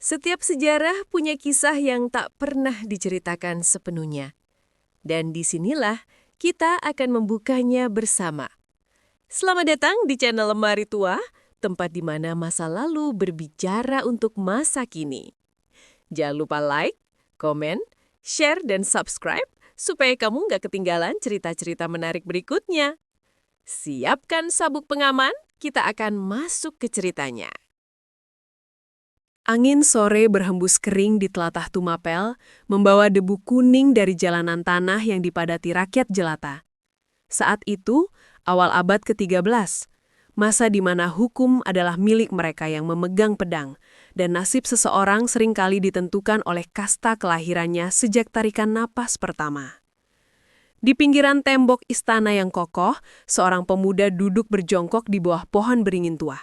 Setiap sejarah punya kisah yang tak pernah diceritakan sepenuhnya. Dan disinilah kita akan membukanya bersama. Selamat datang di channel Lemari Tua, tempat di mana masa lalu berbicara untuk masa kini. Jangan lupa like, komen, share, dan subscribe supaya kamu nggak ketinggalan cerita-cerita menarik berikutnya. Siapkan sabuk pengaman, kita akan masuk ke ceritanya. Angin sore berhembus kering di telatah Tumapel, membawa debu kuning dari jalanan tanah yang dipadati rakyat jelata. Saat itu, awal abad ke-13, masa di mana hukum adalah milik mereka yang memegang pedang, dan nasib seseorang seringkali ditentukan oleh kasta kelahirannya sejak tarikan napas pertama. Di pinggiran tembok istana yang kokoh, seorang pemuda duduk berjongkok di bawah pohon beringin tua.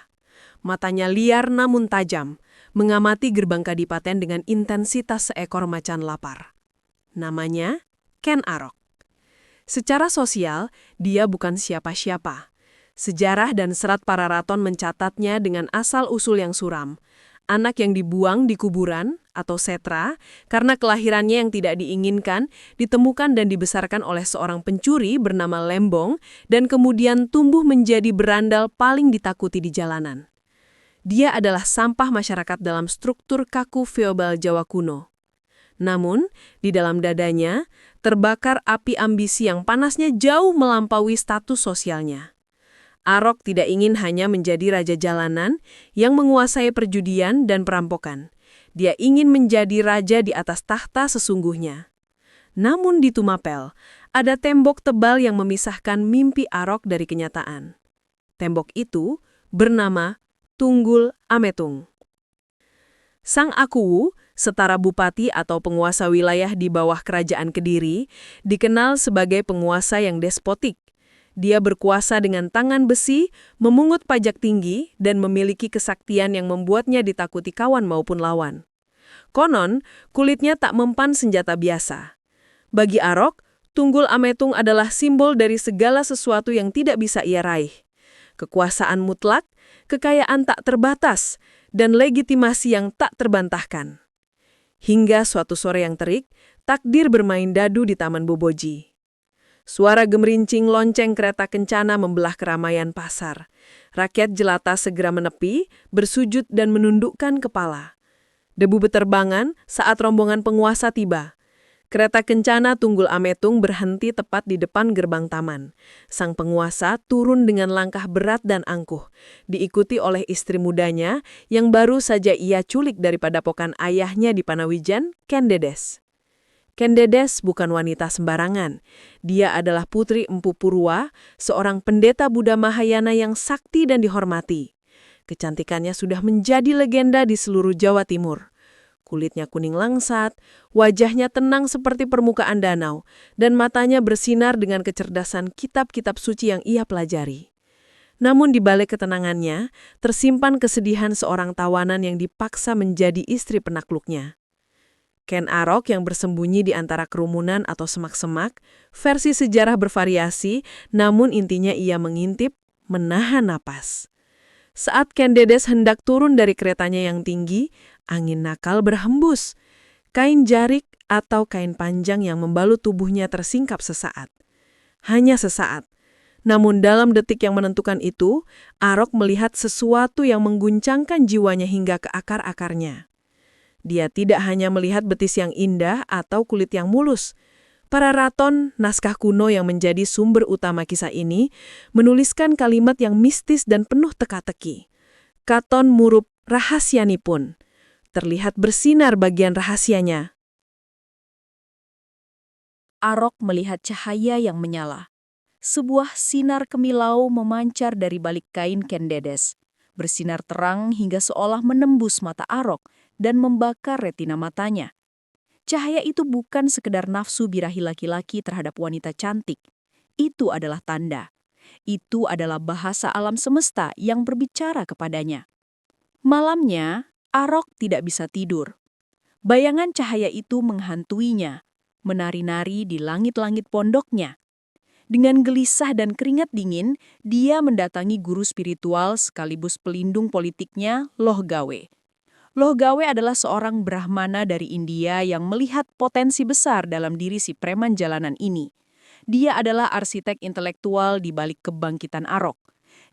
Matanya liar namun tajam, mengamati gerbang kadipaten dengan intensitas seekor macan lapar. Namanya Ken Arok. Secara sosial, dia bukan siapa-siapa. Sejarah dan serat para raton mencatatnya dengan asal-usul yang suram. Anak yang dibuang di kuburan atau setra karena kelahirannya yang tidak diinginkan ditemukan dan dibesarkan oleh seorang pencuri bernama Lembong dan kemudian tumbuh menjadi berandal paling ditakuti di jalanan. Dia adalah sampah masyarakat dalam struktur kaku feodal Jawa kuno. Namun, di dalam dadanya, terbakar api ambisi yang panasnya jauh melampaui status sosialnya. Arok tidak ingin hanya menjadi raja jalanan yang menguasai perjudian dan perampokan. Dia ingin menjadi raja di atas tahta sesungguhnya. Namun di Tumapel, ada tembok tebal yang memisahkan mimpi Arok dari kenyataan. Tembok itu bernama Tunggul Ametung. Sang Akuwu, setara bupati atau penguasa wilayah di bawah kerajaan Kediri, dikenal sebagai penguasa yang despotik. Dia berkuasa dengan tangan besi, memungut pajak tinggi, dan memiliki kesaktian yang membuatnya ditakuti kawan maupun lawan. Konon, kulitnya tak mempan senjata biasa. Bagi Arok, Tunggul Ametung adalah simbol dari segala sesuatu yang tidak bisa ia raih. Kekuasaan mutlak, kekayaan tak terbatas, dan legitimasi yang tak terbantahkan. Hingga suatu sore yang terik, takdir bermain dadu di Taman Boboji. Suara gemerincing lonceng kereta kencana membelah keramaian pasar. Rakyat jelata segera menepi, bersujud dan menundukkan kepala. Debu beterbangan saat rombongan penguasa tiba. Kereta kencana Tunggul Ametung berhenti tepat di depan gerbang taman. Sang penguasa turun dengan langkah berat dan angkuh, diikuti oleh istri mudanya yang baru saja ia culik dari padepokan ayahnya di Panawijan, Ken Dedes. Ken Dedes bukan wanita sembarangan. Dia adalah putri Empu Purwa, seorang pendeta Buddha Mahayana yang sakti dan dihormati. Kecantikannya sudah menjadi legenda di seluruh Jawa Timur. Kulitnya kuning langsat, wajahnya tenang seperti permukaan danau, dan matanya bersinar dengan kecerdasan kitab-kitab suci yang ia pelajari. Namun di balik ketenangannya, tersimpan kesedihan seorang tawanan yang dipaksa menjadi istri penakluknya. Ken Arok yang bersembunyi di antara kerumunan atau semak-semak, versi sejarah bervariasi, namun intinya ia mengintip, menahan napas. Saat Ken Dedes hendak turun dari keretanya yang tinggi, angin nakal berhembus. Kain jarik atau kain panjang yang membalut tubuhnya tersingkap sesaat. Hanya sesaat. Namun dalam detik yang menentukan itu, Arok melihat sesuatu yang mengguncangkan jiwanya hingga ke akar-akarnya. Dia tidak hanya melihat betis yang indah atau kulit yang mulus. Para raton, naskah kuno yang menjadi sumber utama kisah ini, menuliskan kalimat yang mistis dan penuh teka-teki. Katon murup rahasianipun. Terlihat bersinar bagian rahasianya. Arok melihat cahaya yang menyala. Sebuah sinar kemilau memancar dari balik kain Ken Dedes. Bersinar terang hingga seolah menembus mata Arok dan membakar retina matanya. Cahaya itu bukan sekedar nafsu birahi laki-laki terhadap wanita cantik. Itu adalah tanda. Itu adalah bahasa alam semesta yang berbicara kepadanya. Malamnya, Arok tidak bisa tidur. Bayangan cahaya itu menghantuinya, menari-nari di langit-langit pondoknya. Dengan gelisah dan keringat dingin, dia mendatangi guru spiritual sekaligus pelindung politiknya, Loh Gawe. Lohgawe adalah seorang Brahmana dari India yang melihat potensi besar dalam diri si preman jalanan ini. Dia adalah arsitek intelektual di balik kebangkitan Arok.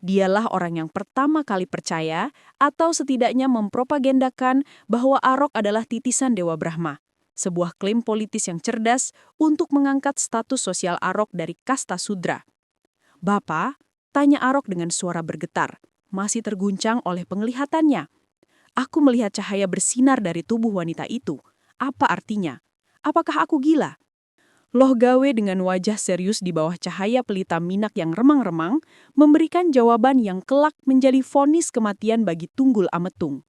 Dialah orang yang pertama kali percaya atau setidaknya mempropagandakan bahwa Arok adalah titisan Dewa Brahma. Sebuah klaim politis yang cerdas untuk mengangkat status sosial Arok dari kasta Sudra. "Bapak," tanya Arok dengan suara bergetar, masih terguncang oleh penglihatannya. "Aku melihat cahaya bersinar dari tubuh wanita itu. Apa artinya? Apakah aku gila?" Lohgawe dengan wajah serius di bawah cahaya pelita minak yang remang-remang memberikan jawaban yang kelak menjadi vonis kematian bagi Tunggul Ametung.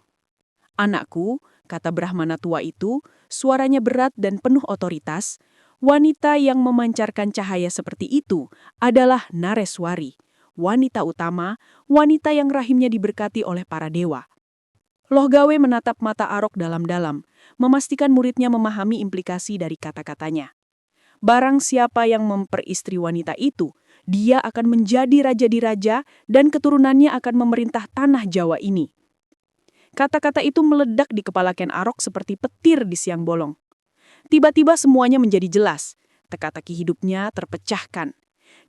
"Anakku," kata Brahmana tua itu, suaranya berat dan penuh otoritas, "wanita yang memancarkan cahaya seperti itu adalah Nareswari, wanita utama, wanita yang rahimnya diberkati oleh para dewa." Lohgawe menatap mata Arok dalam-dalam, memastikan muridnya memahami implikasi dari kata-katanya. Barang siapa yang memperistri wanita itu, dia akan menjadi raja di raja dan keturunannya akan memerintah tanah Jawa ini. Kata-kata itu meledak di kepala Ken Arok seperti petir di siang bolong. Tiba-tiba semuanya menjadi jelas. Teka-teki hidupnya terpecahkan.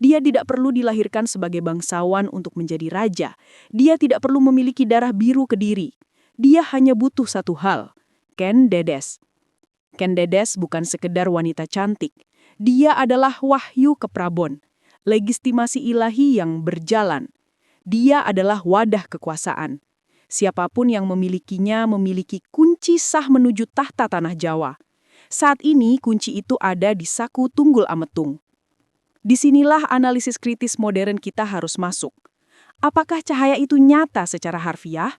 Dia tidak perlu dilahirkan sebagai bangsawan untuk menjadi raja. Dia tidak perlu memiliki darah biru Kediri. Dia hanya butuh satu hal, Ken Dedes. Ken Dedes bukan sekedar wanita cantik. Dia adalah wahyu keprabon, legitimasi ilahi yang berjalan. Dia adalah wadah kekuasaan. Siapapun yang memilikinya memiliki kunci sah menuju tahta tanah Jawa. Saat ini kunci itu ada di saku Tunggul Ametung. Disinilah analisis kritis modern kita harus masuk. Apakah cahaya itu nyata secara harfiah?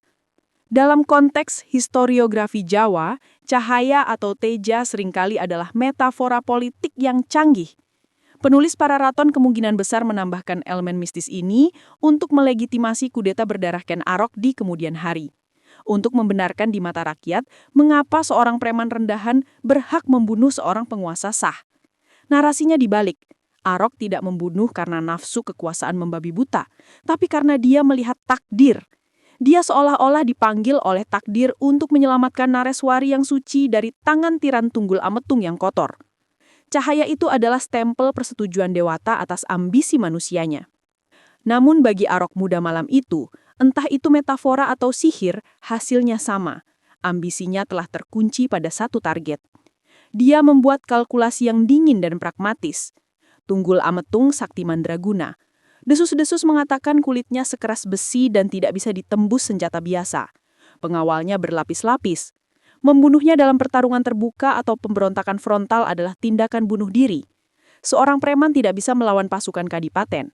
Dalam konteks historiografi Jawa, cahaya atau teja seringkali adalah metafora politik yang canggih. Penulis Pararaton kemungkinan besar menambahkan elemen mistis ini untuk melegitimasi kudeta berdarah Ken Arok di kemudian hari. Untuk membenarkan di mata rakyat mengapa seorang preman rendahan berhak membunuh seorang penguasa sah. Narasinya dibalik. Arok tidak membunuh karena nafsu kekuasaan membabi buta, tapi karena dia melihat takdir. Dia seolah-olah dipanggil oleh takdir untuk menyelamatkan Nareswari yang suci dari tangan tiran Tunggul Ametung yang kotor. Cahaya itu adalah stempel persetujuan dewata atas ambisi manusianya. Namun bagi Arok muda malam itu, entah itu metafora atau sihir, hasilnya sama. Ambisinya telah terkunci pada satu target. Dia membuat kalkulasi yang dingin dan pragmatis. Tunggul Ametung sakti mandraguna. Desus-desus mengatakan kulitnya sekeras besi dan tidak bisa ditembus senjata biasa. Pengawalnya berlapis-lapis. Membunuhnya dalam pertarungan terbuka atau pemberontakan frontal adalah tindakan bunuh diri. Seorang preman tidak bisa melawan pasukan kadipaten.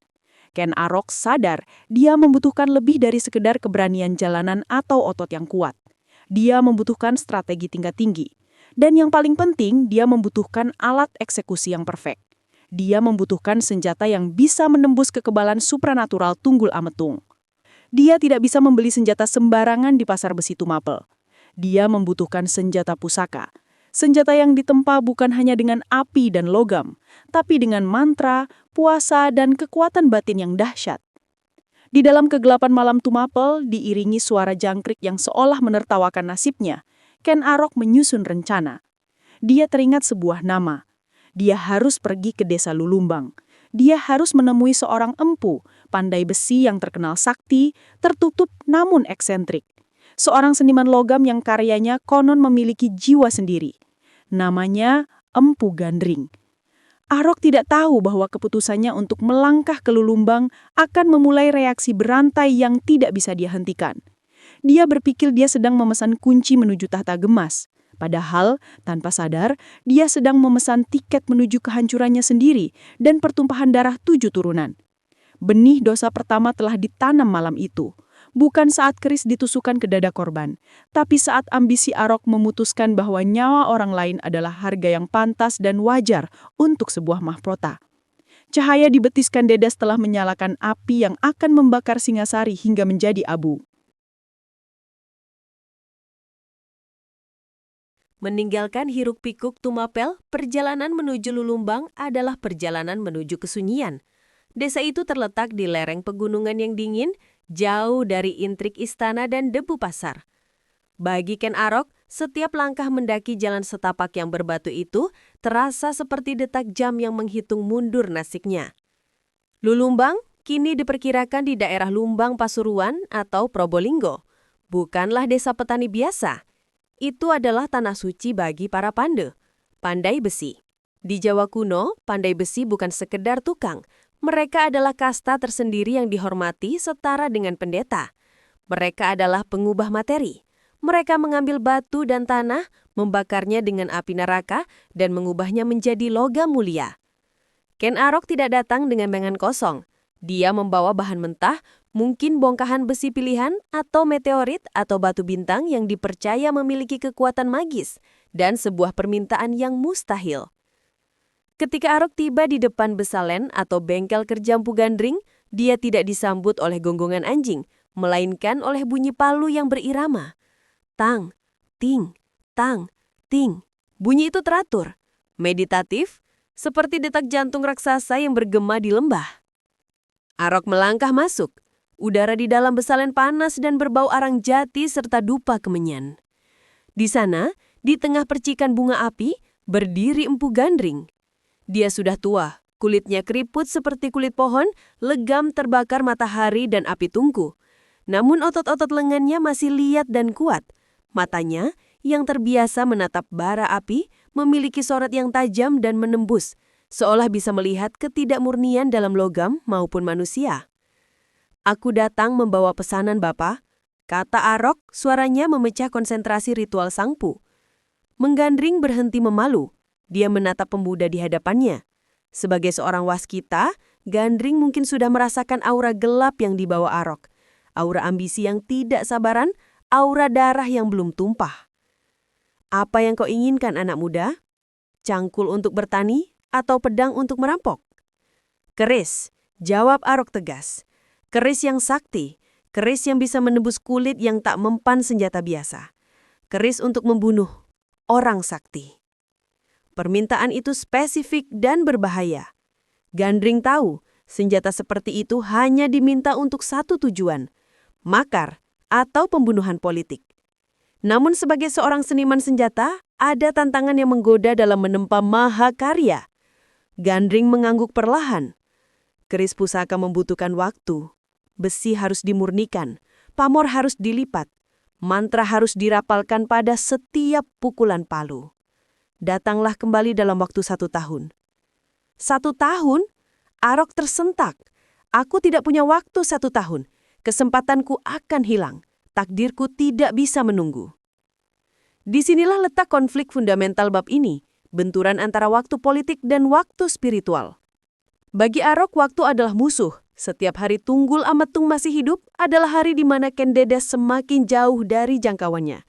Ken Arok sadar dia membutuhkan lebih dari sekedar keberanian jalanan atau otot yang kuat. Dia membutuhkan strategi tingkat tinggi. Dan yang paling penting, dia membutuhkan alat eksekusi yang perfect. Dia membutuhkan senjata yang bisa menembus kekebalan supranatural Tunggul Ametung. Dia tidak bisa membeli senjata sembarangan di pasar besi Tumapel. Dia membutuhkan senjata pusaka. Senjata yang ditempa bukan hanya dengan api dan logam, tapi dengan mantra, puasa, dan kekuatan batin yang dahsyat. Di dalam kegelapan malam Tumapel, diiringi suara jangkrik yang seolah menertawakan nasibnya, Ken Arok menyusun rencana. Dia teringat sebuah nama. Dia harus pergi ke desa Lulumbang. Dia harus menemui seorang empu, pandai besi yang terkenal sakti, tertutup namun eksentrik. Seorang seniman logam yang karyanya konon memiliki jiwa sendiri. Namanya Empu Gandring. Arok tidak tahu bahwa keputusannya untuk melangkah ke Lulumbang akan memulai reaksi berantai yang tidak bisa dia hentikan. Dia berpikir dia sedang memesan kunci menuju tahta gemas. Padahal, tanpa sadar, dia sedang memesan tiket menuju kehancurannya sendiri dan pertumpahan darah 7 turunan. Benih dosa pertama telah ditanam malam itu. Bukan saat keris ditusukkan ke dada korban, tapi saat ambisi Arok memutuskan bahwa nyawa orang lain adalah harga yang pantas dan wajar untuk sebuah mahkota. Cahaya di betis Ken Dedes telah menyalakan api yang akan membakar Singasari hingga menjadi abu. Meninggalkan hiruk-pikuk Tumapel, perjalanan menuju Lulumbang adalah perjalanan menuju kesunyian. Desa itu terletak di lereng pegunungan yang dingin, jauh dari intrik istana dan debu pasar. Bagi Ken Arok, setiap langkah mendaki jalan setapak yang berbatu itu terasa seperti detak jam yang menghitung mundur nasibnya. Lulumbang kini diperkirakan di daerah Lumbang Pasuruan atau Probolinggo. Bukanlah desa petani biasa. Itu adalah tanah suci bagi para pandai besi. Di Jawa kuno, pandai besi bukan sekedar tukang. Mereka adalah kasta tersendiri yang dihormati setara dengan pendeta. Mereka adalah pengubah materi. Mereka mengambil batu dan tanah, membakarnya dengan api neraka, dan mengubahnya menjadi logam mulia. Ken Arok tidak datang dengan tangan kosong. Dia membawa bahan mentah, mungkin bongkahan besi pilihan, atau meteorit atau batu bintang yang dipercaya memiliki kekuatan magis, dan sebuah permintaan yang mustahil. Ketika Arok tiba di depan Besalen atau bengkel kerja Empu Gandring, dia tidak disambut oleh gonggongan anjing, melainkan oleh bunyi palu yang berirama. Tang, ting, tang, ting. Bunyi itu teratur, meditatif, seperti detak jantung raksasa yang bergema di lembah. Arok melangkah masuk. Udara di dalam Besalen panas dan berbau arang jati serta dupa kemenyan. Di sana, di tengah percikan bunga api, berdiri Empu Gandring. Dia sudah tua, kulitnya keriput seperti kulit pohon, legam terbakar matahari dan api tungku. Namun otot-otot lengannya masih liat dan kuat. Matanya, yang terbiasa menatap bara api, memiliki sorot yang tajam dan menembus, seolah bisa melihat ketidakmurnian dalam logam maupun manusia. "Aku datang membawa pesanan, Bapak," kata Arok, suaranya memecah konsentrasi ritual sangpu. Menggandring berhenti memalu. Dia menatap pemuda di hadapannya. Sebagai seorang waskita, Gandring mungkin sudah merasakan aura gelap yang dibawa Arok. Aura ambisi yang tidak sabaran, aura darah yang belum tumpah. "Apa yang kau inginkan, anak muda? Cangkul untuk bertani atau pedang untuk merampok?" "Keris," jawab Arok tegas. "Keris yang sakti, keris yang bisa menembus kulit yang tak mempan senjata biasa. Keris untuk membunuh orang sakti." Permintaan itu spesifik dan berbahaya. Gandring tahu, senjata seperti itu hanya diminta untuk satu tujuan, makar atau pembunuhan politik. Namun sebagai seorang seniman senjata, ada tantangan yang menggoda dalam menempa mahakarya. Gandring mengangguk perlahan. Keris pusaka membutuhkan waktu. Besi harus dimurnikan, pamor harus dilipat, mantra harus dirapalkan pada setiap pukulan palu. Datanglah kembali dalam waktu 1 tahun. 1 tahun? Arok tersentak. Aku tidak punya waktu 1 tahun. Kesempatanku akan hilang. Takdirku tidak bisa menunggu. Disinilah letak konflik fundamental bab ini, benturan antara waktu politik dan waktu spiritual. Bagi Arok, waktu adalah musuh. Setiap hari Tunggul Ametung masih hidup adalah hari di mana Ken Dedes semakin jauh dari jangkauannya.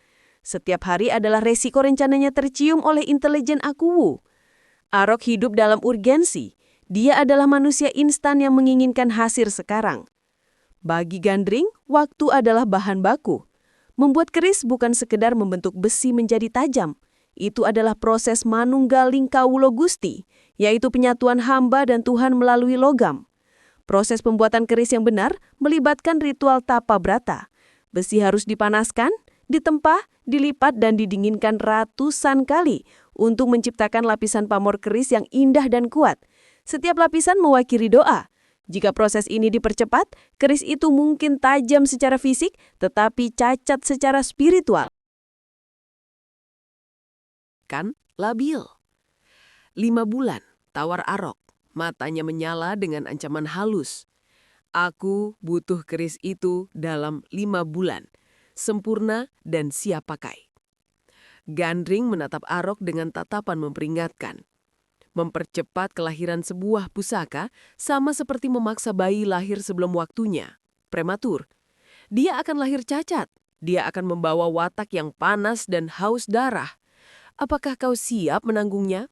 Setiap hari adalah resiko rencananya tercium oleh intelijen Akuwu. Arok hidup dalam urgensi. Dia adalah manusia instan yang menginginkan hasil sekarang. Bagi Gandring, waktu adalah bahan baku. Membuat keris bukan sekedar membentuk besi menjadi tajam. Itu adalah proses manunggaling kawulo Gusti, yaitu penyatuan hamba dan Tuhan melalui logam. Proses pembuatan keris yang benar melibatkan ritual tapa brata. Besi harus dipanaskan, ditempa, dilipat dan didinginkan ratusan kali untuk menciptakan lapisan pamor keris yang indah dan kuat. Setiap lapisan mewakili doa. Jika proses ini dipercepat, keris itu mungkin tajam secara fisik, tetapi cacat secara spiritual. Kan labil. 5 bulan, tawar Arok. Matanya menyala dengan ancaman halus. "Aku butuh keris itu dalam 5 bulan. Sempurna dan siap pakai." Gandring menatap Arok dengan tatapan memperingatkan. Mempercepat kelahiran sebuah pusaka sama seperti memaksa bayi lahir sebelum waktunya, prematur. Dia akan lahir cacat. Dia akan membawa watak yang panas dan haus darah. Apakah kau siap menanggungnya?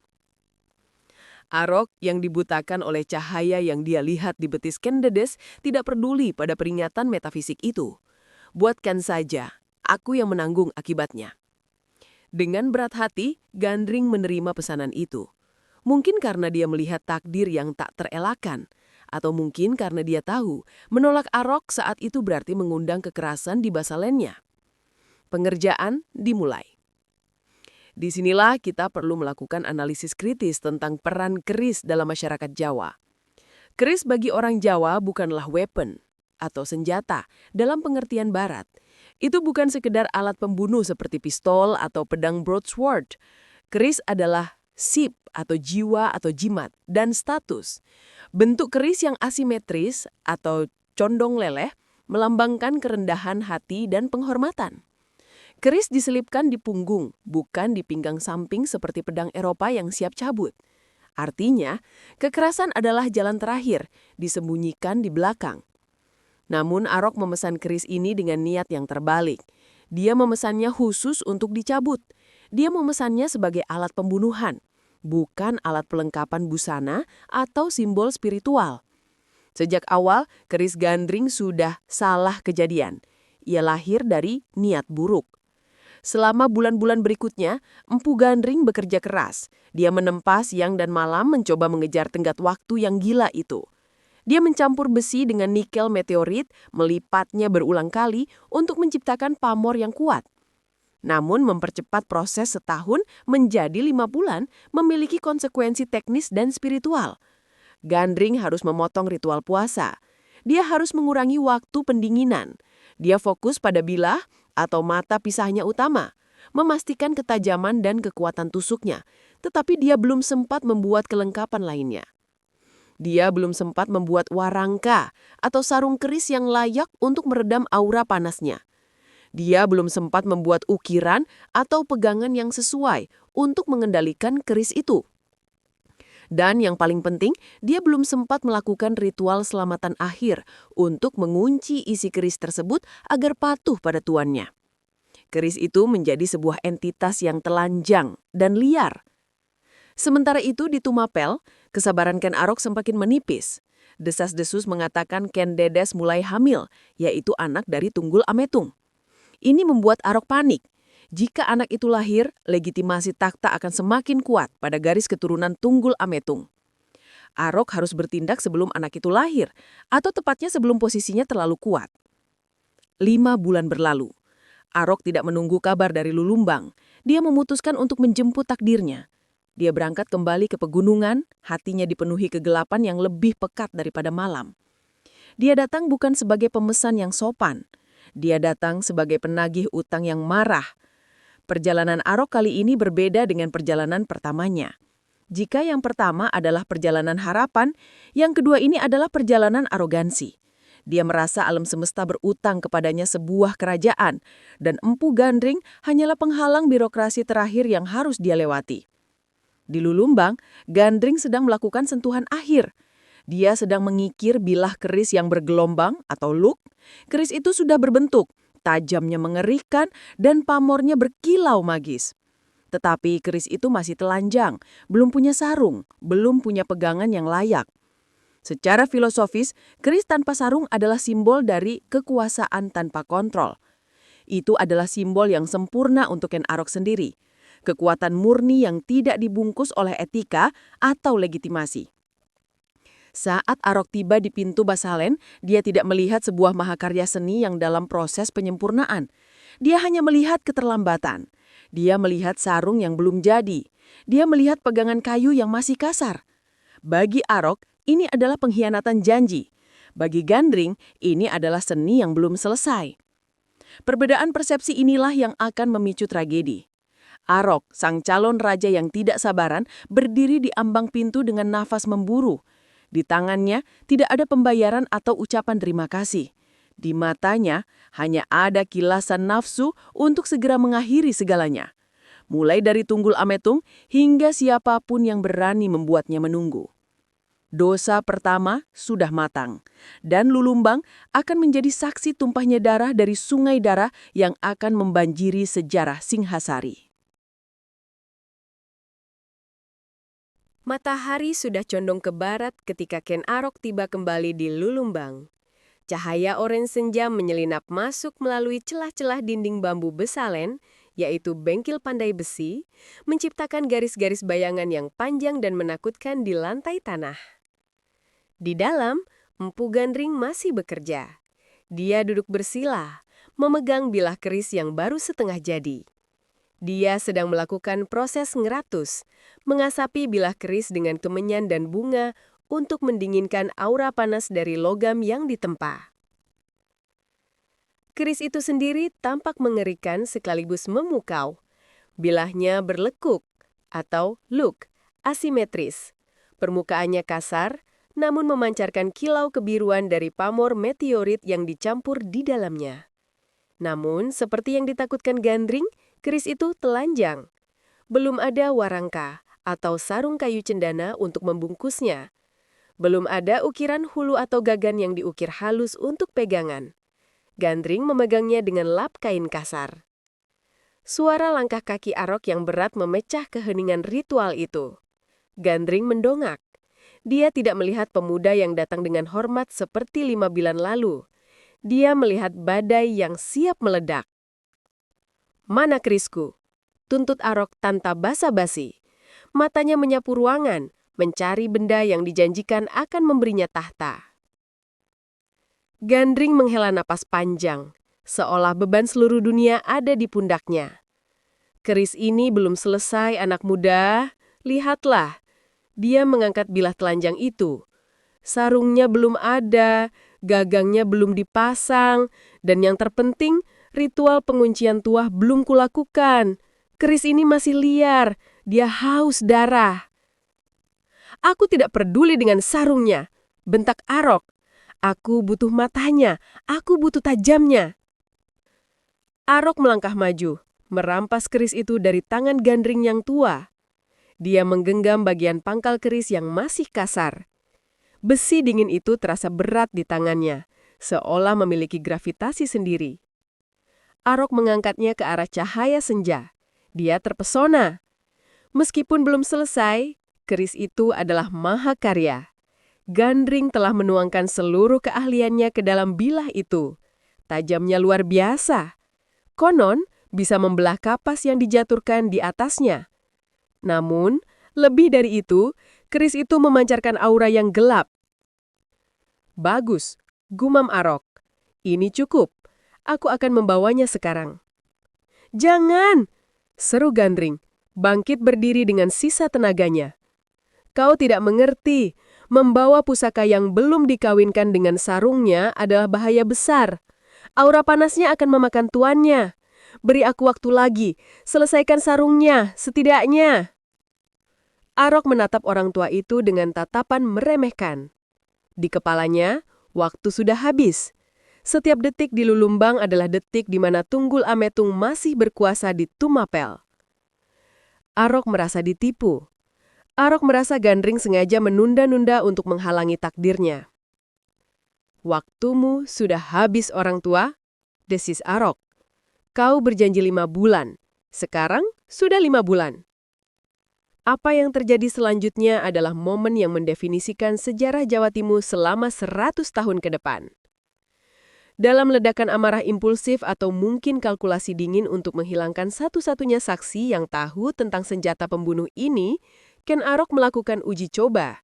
Arok yang dibutakan oleh cahaya yang dia lihat di betis Ken Dedes tidak peduli pada peringatan metafisik itu. "Buatkan saja, aku yang menanggung akibatnya." Dengan berat hati, Gandring menerima pesanan itu. Mungkin karena dia melihat takdir yang tak terelakkan, atau mungkin karena dia tahu menolak Arok saat itu berarti mengundang kekerasan di Basalennya. Pengerjaan dimulai. Disinilah kita perlu melakukan analisis kritis tentang peran keris dalam masyarakat Jawa. Keris bagi orang Jawa bukanlah weapon atau senjata dalam pengertian Barat. Itu bukan sekedar alat pembunuh seperti pistol atau pedang broadsword. Keris adalah sip atau jiwa atau jimat dan status. Bentuk keris yang asimetris atau condong leleh melambangkan kerendahan hati dan penghormatan. Keris diselipkan di punggung, bukan di pinggang samping seperti pedang Eropa yang siap cabut. Artinya, kekerasan adalah jalan terakhir, disembunyikan di belakang. Namun Arok memesan keris ini dengan niat yang terbalik. Dia memesannya khusus untuk dicabut. Dia memesannya sebagai alat pembunuhan, bukan alat pelengkapan busana atau simbol spiritual. Sejak awal, keris gandring sudah salah kejadian. Ia lahir dari niat buruk. Selama bulan-bulan berikutnya, Empu Gandring bekerja keras. Dia menempa siang dan malam mencoba mengejar tenggat waktu yang gila itu. Dia mencampur besi dengan nikel meteorit, melipatnya berulang kali untuk menciptakan pamor yang kuat. Namun mempercepat proses setahun menjadi 5 bulan memiliki konsekuensi teknis dan spiritual. Gandring harus memotong ritual puasa. Dia harus mengurangi waktu pendinginan. Dia fokus pada bilah atau mata pisahnya utama, memastikan ketajaman dan kekuatan tusuknya, tetapi dia belum sempat membuat kelengkapan lainnya. Dia belum sempat membuat warangka atau sarung keris yang layak untuk meredam aura panasnya. Dia belum sempat membuat ukiran atau pegangan yang sesuai untuk mengendalikan keris itu. Dan yang paling penting, dia belum sempat melakukan ritual selamatan akhir untuk mengunci isi keris tersebut agar patuh pada tuannya. Keris itu menjadi sebuah entitas yang telanjang dan liar. Sementara itu di Tumapel, kesabaran Ken Arok semakin menipis. Desas-desus mengatakan Ken Dedes mulai hamil, yaitu anak dari Tunggul Ametung. Ini membuat Arok panik. Jika anak itu lahir, legitimasi takhta akan semakin kuat pada garis keturunan Tunggul Ametung. Arok harus bertindak sebelum anak itu lahir, atau tepatnya sebelum posisinya terlalu kuat. 5 bulan berlalu. Arok tidak menunggu kabar dari Lulumbang. Dia memutuskan untuk menjemput takdirnya. Dia berangkat kembali ke pegunungan, hatinya dipenuhi kegelapan yang lebih pekat daripada malam. Dia datang bukan sebagai pemesan yang sopan. Dia datang sebagai penagih utang yang marah. Perjalanan Arok kali ini berbeda dengan perjalanan pertamanya. Jika yang pertama adalah perjalanan harapan, yang kedua ini adalah perjalanan arogansi. Dia merasa alam semesta berutang kepadanya sebuah kerajaan, dan Empu Gandring hanyalah penghalang birokrasi terakhir yang harus dia lewati. Di Lulumbang, Gandring sedang melakukan sentuhan akhir. Dia sedang mengikir bilah keris yang bergelombang atau luk. Keris itu sudah berbentuk, tajamnya mengerikan, dan pamornya berkilau magis. Tetapi keris itu masih telanjang, belum punya sarung, belum punya pegangan yang layak. Secara filosofis, keris tanpa sarung adalah simbol dari kekuasaan tanpa kontrol. Itu adalah simbol yang sempurna untuk Ken Arok sendiri. Kekuatan murni yang tidak dibungkus oleh etika atau legitimasi. Saat Arok tiba di pintu Basalen, dia tidak melihat sebuah mahakarya seni yang dalam proses penyempurnaan. Dia hanya melihat keterlambatan. Dia melihat sarung yang belum jadi. Dia melihat pegangan kayu yang masih kasar. Bagi Arok, ini adalah pengkhianatan janji. Bagi Gandring, ini adalah seni yang belum selesai. Perbedaan persepsi inilah yang akan memicu tragedi. Arok, sang calon raja yang tidak sabaran, berdiri di ambang pintu dengan nafas memburu. Di tangannya tidak ada pembayaran atau ucapan terima kasih. Di matanya hanya ada kilasan nafsu untuk segera mengakhiri segalanya. Mulai dari Tunggul Ametung hingga siapapun yang berani membuatnya menunggu. Dosa pertama sudah matang, dan Lulumbang akan menjadi saksi tumpahnya darah dari sungai darah yang akan membanjiri sejarah Singhasari. Matahari sudah condong ke barat ketika Ken Arok tiba kembali di Lulumbang. Cahaya orange senja menyelinap masuk melalui celah-celah dinding bambu Besalen, yaitu bengkil pandai besi, menciptakan garis-garis bayangan yang panjang dan menakutkan di lantai tanah. Di dalam, Empu Gandring masih bekerja. Dia duduk bersila, memegang bilah keris yang baru setengah jadi. Dia sedang melakukan proses ngeratus, mengasapi bilah keris dengan kemenyan dan bunga untuk mendinginkan aura panas dari logam yang ditempa. Keris itu sendiri tampak mengerikan sekaligus memukau. Bilahnya berlekuk atau look, asimetris. Permukaannya kasar, namun memancarkan kilau kebiruan dari pamor meteorit yang dicampur di dalamnya. Namun, seperti yang ditakutkan Gandring, keris itu telanjang. Belum ada warangka atau sarung kayu cendana untuk membungkusnya. Belum ada ukiran hulu atau gagan yang diukir halus untuk pegangan. Gandring memegangnya dengan lap kain kasar. Suara langkah kaki Arok yang berat memecah keheningan ritual itu. Gandring mendongak. Dia tidak melihat pemuda yang datang dengan hormat seperti 5 bulan lalu. Dia melihat badai yang siap meledak. "Mana kerisku?" tuntut Arok tanpa basa-basi. Matanya menyapu ruangan, mencari benda yang dijanjikan akan memberinya tahta. Gandring menghela napas panjang, seolah beban seluruh dunia ada di pundaknya. "Keris ini belum selesai, anak muda. Lihatlah." Dia mengangkat bilah telanjang itu. Sarungnya belum ada, gagangnya belum dipasang, dan yang terpenting, ritual penguncian tuah belum kulakukan. Keris ini masih liar, dia haus darah. "Aku tidak peduli dengan sarungnya," bentak Arok. "Aku butuh matanya, aku butuh tajamnya." Arok melangkah maju, merampas keris itu dari tangan Gandring yang tua. Dia menggenggam bagian pangkal keris yang masih kasar. Besi dingin itu terasa berat di tangannya, seolah memiliki gravitasi sendiri. Arok mengangkatnya ke arah cahaya senja. Dia terpesona. Meskipun belum selesai, keris itu adalah mahakarya. Gandring telah menuangkan seluruh keahliannya ke dalam bilah itu. Tajamnya luar biasa. Konon bisa membelah kapas yang dijatuhkan di atasnya. Namun, lebih dari itu, keris itu memancarkan aura yang gelap. "Bagus," gumam Arok. "Ini cukup. Aku akan membawanya sekarang." "Jangan!" seru Gandring, bangkit berdiri dengan sisa tenaganya. "Kau tidak mengerti. Membawa pusaka yang belum dikawinkan dengan sarungnya adalah bahaya besar. Aura panasnya akan memakan tuannya. Beri aku waktu lagi. Selesaikan sarungnya, setidaknya." Arok menatap orang tua itu dengan tatapan meremehkan. Di kepalanya, waktu sudah habis. Setiap detik di Lulumbang adalah detik di mana Tunggul Ametung masih berkuasa di Tumapel. Arok merasa ditipu. Arok merasa Gandring sengaja menunda-nunda untuk menghalangi takdirnya. "Waktumu sudah habis, orang tua," desis Arok. "Kau berjanji 5 bulan. Sekarang sudah 5 bulan. Apa yang terjadi selanjutnya adalah momen yang mendefinisikan sejarah Jawa Timur selama 100 tahun ke depan. Dalam ledakan amarah impulsif atau mungkin kalkulasi dingin untuk menghilangkan satu-satunya saksi yang tahu tentang senjata pembunuh ini, Ken Arok melakukan uji coba.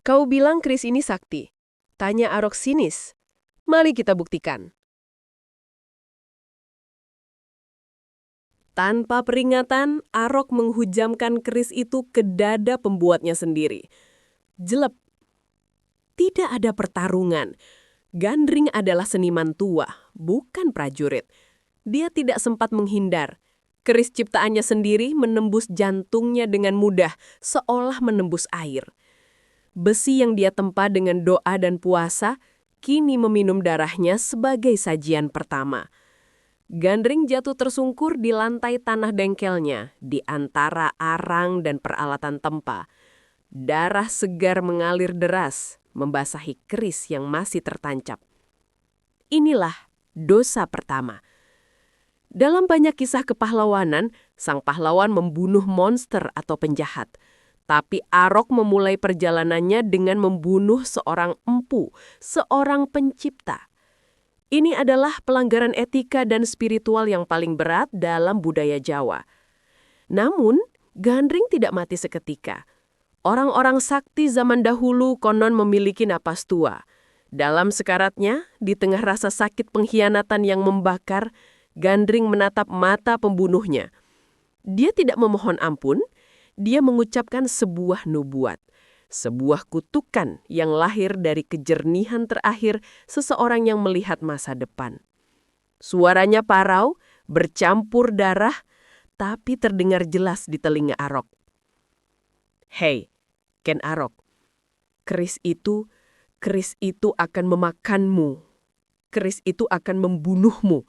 "Kau bilang keris ini sakti?" tanya Arok sinis. "Mari kita buktikan." Tanpa peringatan, Arok menghujamkan keris itu ke dada pembuatnya sendiri. Jelep. Tidak ada pertarungan. Gandring adalah seniman tua, bukan prajurit. Dia tidak sempat menghindar. Keris ciptaannya sendiri menembus jantungnya dengan mudah, seolah menembus air. Besi yang dia tempa dengan doa dan puasa, kini meminum darahnya sebagai sajian pertama. Gandring jatuh tersungkur di lantai tanah bengkelnya, di antara arang dan peralatan tempa. Darah segar mengalir deras, membasahi keris yang masih tertancap. Inilah dosa pertama. Dalam banyak kisah kepahlawanan, sang pahlawan membunuh monster atau penjahat. Tapi Arok memulai perjalanannya dengan membunuh seorang empu, seorang pencipta. Ini adalah pelanggaran etika dan spiritual yang paling berat dalam budaya Jawa. Namun, Gandring tidak mati seketika. Orang-orang sakti zaman dahulu konon memiliki napas tua. Dalam sekaratnya, di tengah rasa sakit pengkhianatan yang membakar, Gandring menatap mata pembunuhnya. Dia tidak memohon ampun, dia mengucapkan sebuah nubuat, sebuah kutukan yang lahir dari kejernihan terakhir seseorang yang melihat masa depan. Suaranya parau, bercampur darah, tapi terdengar jelas di telinga Arok. "Hei, Ken Arok, keris itu akan memakanmu. Keris itu akan membunuhmu.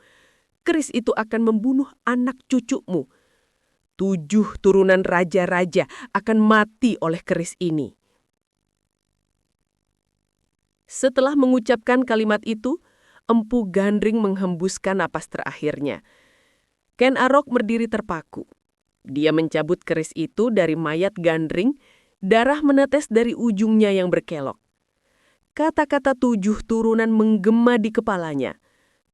Keris itu akan membunuh anak cucumu. 7 turunan raja-raja akan mati oleh keris ini." Setelah mengucapkan kalimat itu, Empu Gandring menghembuskan napas terakhirnya. Ken Arok berdiri terpaku. Dia mencabut keris itu dari mayat Gandring, darah menetes dari ujungnya yang berkelok. Kata-kata 7 turunan menggema di kepalanya.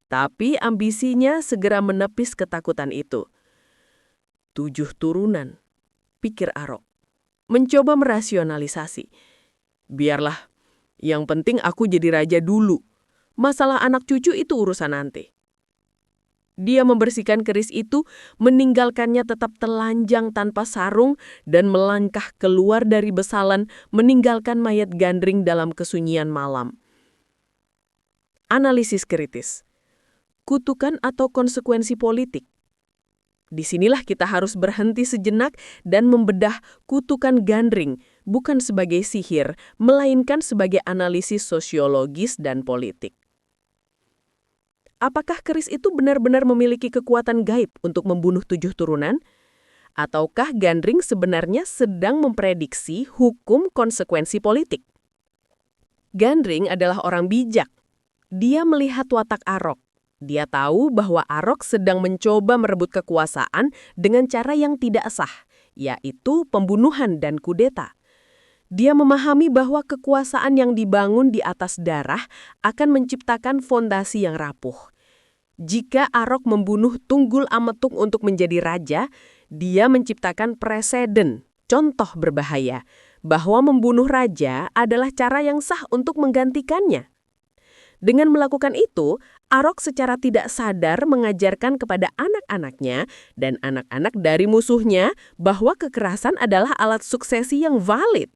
Tapi ambisinya segera menepis ketakutan itu. 7 turunan, pikir Arok. Mencoba merasionalisasi. Biarlah, yang penting aku jadi raja dulu. Masalah anak cucu itu urusan nanti. Dia membersihkan keris itu, meninggalkannya tetap telanjang tanpa sarung dan melangkah keluar dari besalan, meninggalkan mayat Gandring dalam kesunyian malam. Analisis kritis. Kutukan atau konsekuensi politik. Disinilah kita harus berhenti sejenak dan membedah kutukan Gandring bukan sebagai sihir, melainkan sebagai analisis sosiologis dan politik. Apakah keris itu benar-benar memiliki kekuatan gaib untuk membunuh 7 turunan? Ataukah Gandring sebenarnya sedang memprediksi hukum konsekuensi politik? Gandring adalah orang bijak. Dia melihat watak Arok. Dia tahu bahwa Arok sedang mencoba merebut kekuasaan dengan cara yang tidak sah, yaitu pembunuhan dan kudeta. Dia memahami bahwa kekuasaan yang dibangun di atas darah akan menciptakan fondasi yang rapuh. Jika Arok membunuh Tunggul Ametung untuk menjadi raja, dia menciptakan preseden, contoh berbahaya, bahwa membunuh raja adalah cara yang sah untuk menggantikannya. Dengan melakukan itu, Arok secara tidak sadar mengajarkan kepada anak-anaknya dan anak-anak dari musuhnya bahwa kekerasan adalah alat suksesi yang valid.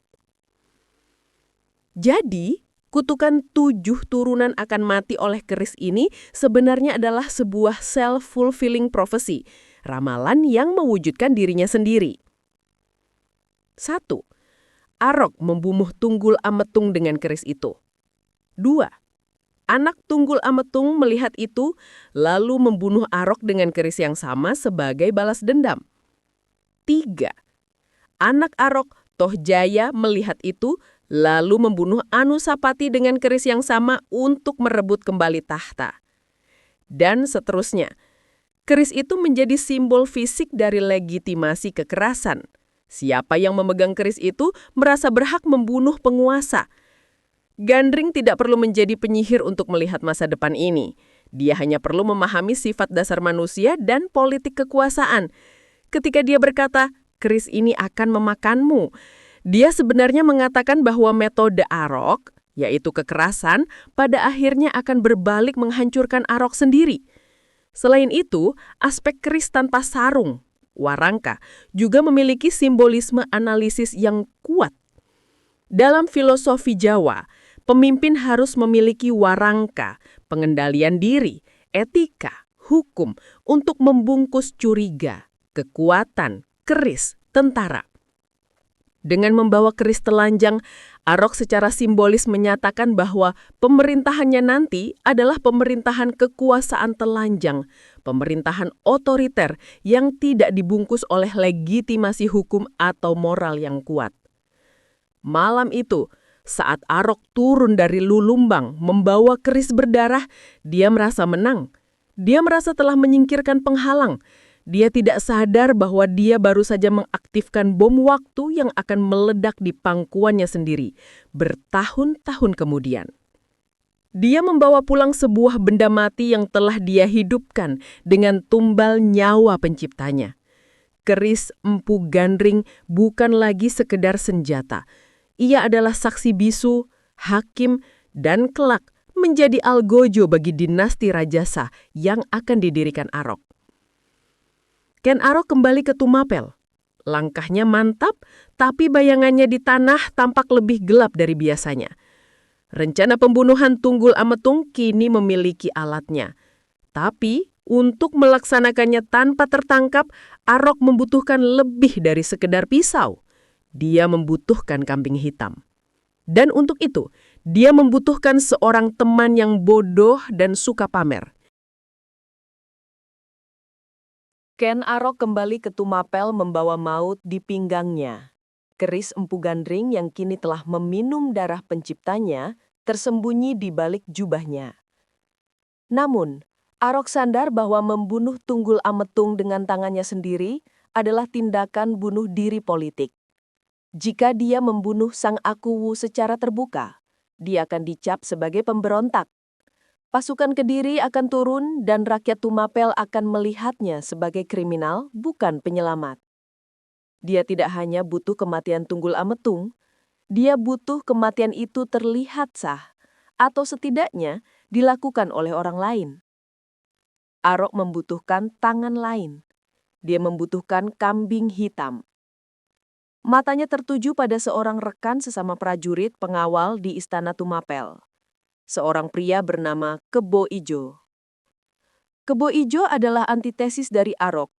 Jadi, kutukan 7 turunan akan mati oleh keris ini sebenarnya adalah sebuah self-fulfilling prophecy, ramalan yang mewujudkan dirinya sendiri. 1. Arok membunuh Tunggul Ametung dengan keris itu. 2. Anak Tunggul Ametung melihat itu, lalu membunuh Arok dengan keris yang sama sebagai balas dendam. 3. Anak Arok, Tohjaya, melihat itu, lalu membunuh Anusapati dengan keris yang sama untuk merebut kembali tahta. Dan seterusnya. Keris itu menjadi simbol fisik dari legitimasi kekerasan. Siapa yang memegang keris itu merasa berhak membunuh penguasa. Gandring tidak perlu menjadi penyihir untuk melihat masa depan ini. Dia hanya perlu memahami sifat dasar manusia dan politik kekuasaan. Ketika dia berkata, keris ini akan memakanmu, dia sebenarnya mengatakan bahwa metode Arok, yaitu kekerasan, pada akhirnya akan berbalik menghancurkan Arok sendiri. Selain itu, aspek keris tanpa sarung, warangka, juga memiliki simbolisme analisis yang kuat. Dalam filosofi Jawa, pemimpin harus memiliki warangka, pengendalian diri, etika, hukum untuk membungkus curiga, kekuatan, keris, tentara. Dengan membawa keris telanjang, Arok secara simbolis menyatakan bahwa pemerintahannya nanti adalah pemerintahan kekuasaan telanjang, pemerintahan otoriter yang tidak dibungkus oleh legitimasi hukum atau moral yang kuat. Malam itu, saat Arok turun dari Lulumbang membawa keris berdarah, dia merasa menang. Dia merasa telah menyingkirkan penghalang. Dia tidak sadar bahwa dia baru saja mengaktifkan bom waktu yang akan meledak di pangkuannya sendiri bertahun-tahun kemudian. Dia membawa pulang sebuah benda mati yang telah dia hidupkan dengan tumbal nyawa penciptanya. Keris Empu Gandring bukan lagi sekedar senjata. Ia adalah saksi bisu, hakim, dan kelak menjadi algojo bagi dinasti Rajasa yang akan didirikan Arok. Ken Arok kembali ke Tumapel. Langkahnya mantap, tapi bayangannya di tanah tampak lebih gelap dari biasanya. Rencana pembunuhan Tunggul Ametung kini memiliki alatnya. Tapi, untuk melaksanakannya tanpa tertangkap, Arok membutuhkan lebih dari sekedar pisau. Dia membutuhkan kambing hitam. Dan untuk itu, dia membutuhkan seorang teman yang bodoh dan suka pamer. Ken Arok kembali ke Tumapel membawa maut di pinggangnya. Keris Empu Gandring yang kini telah meminum darah penciptanya tersembunyi di balik jubahnya. Namun, Arok sadar bahwa membunuh Tunggul Ametung dengan tangannya sendiri adalah tindakan bunuh diri politik. Jika dia membunuh Sang Akuwu secara terbuka, dia akan dicap sebagai pemberontak. Pasukan Kediri akan turun dan rakyat Tumapel akan melihatnya sebagai kriminal, bukan penyelamat. Dia tidak hanya butuh kematian Tunggul Ametung, dia butuh kematian itu terlihat sah, atau setidaknya dilakukan oleh orang lain. Arok membutuhkan tangan lain. Dia membutuhkan kambing hitam. Matanya tertuju pada seorang rekan sesama prajurit pengawal di Istana Tumapel. Seorang pria bernama Kebo Ijo. Kebo Ijo adalah antitesis dari Arok.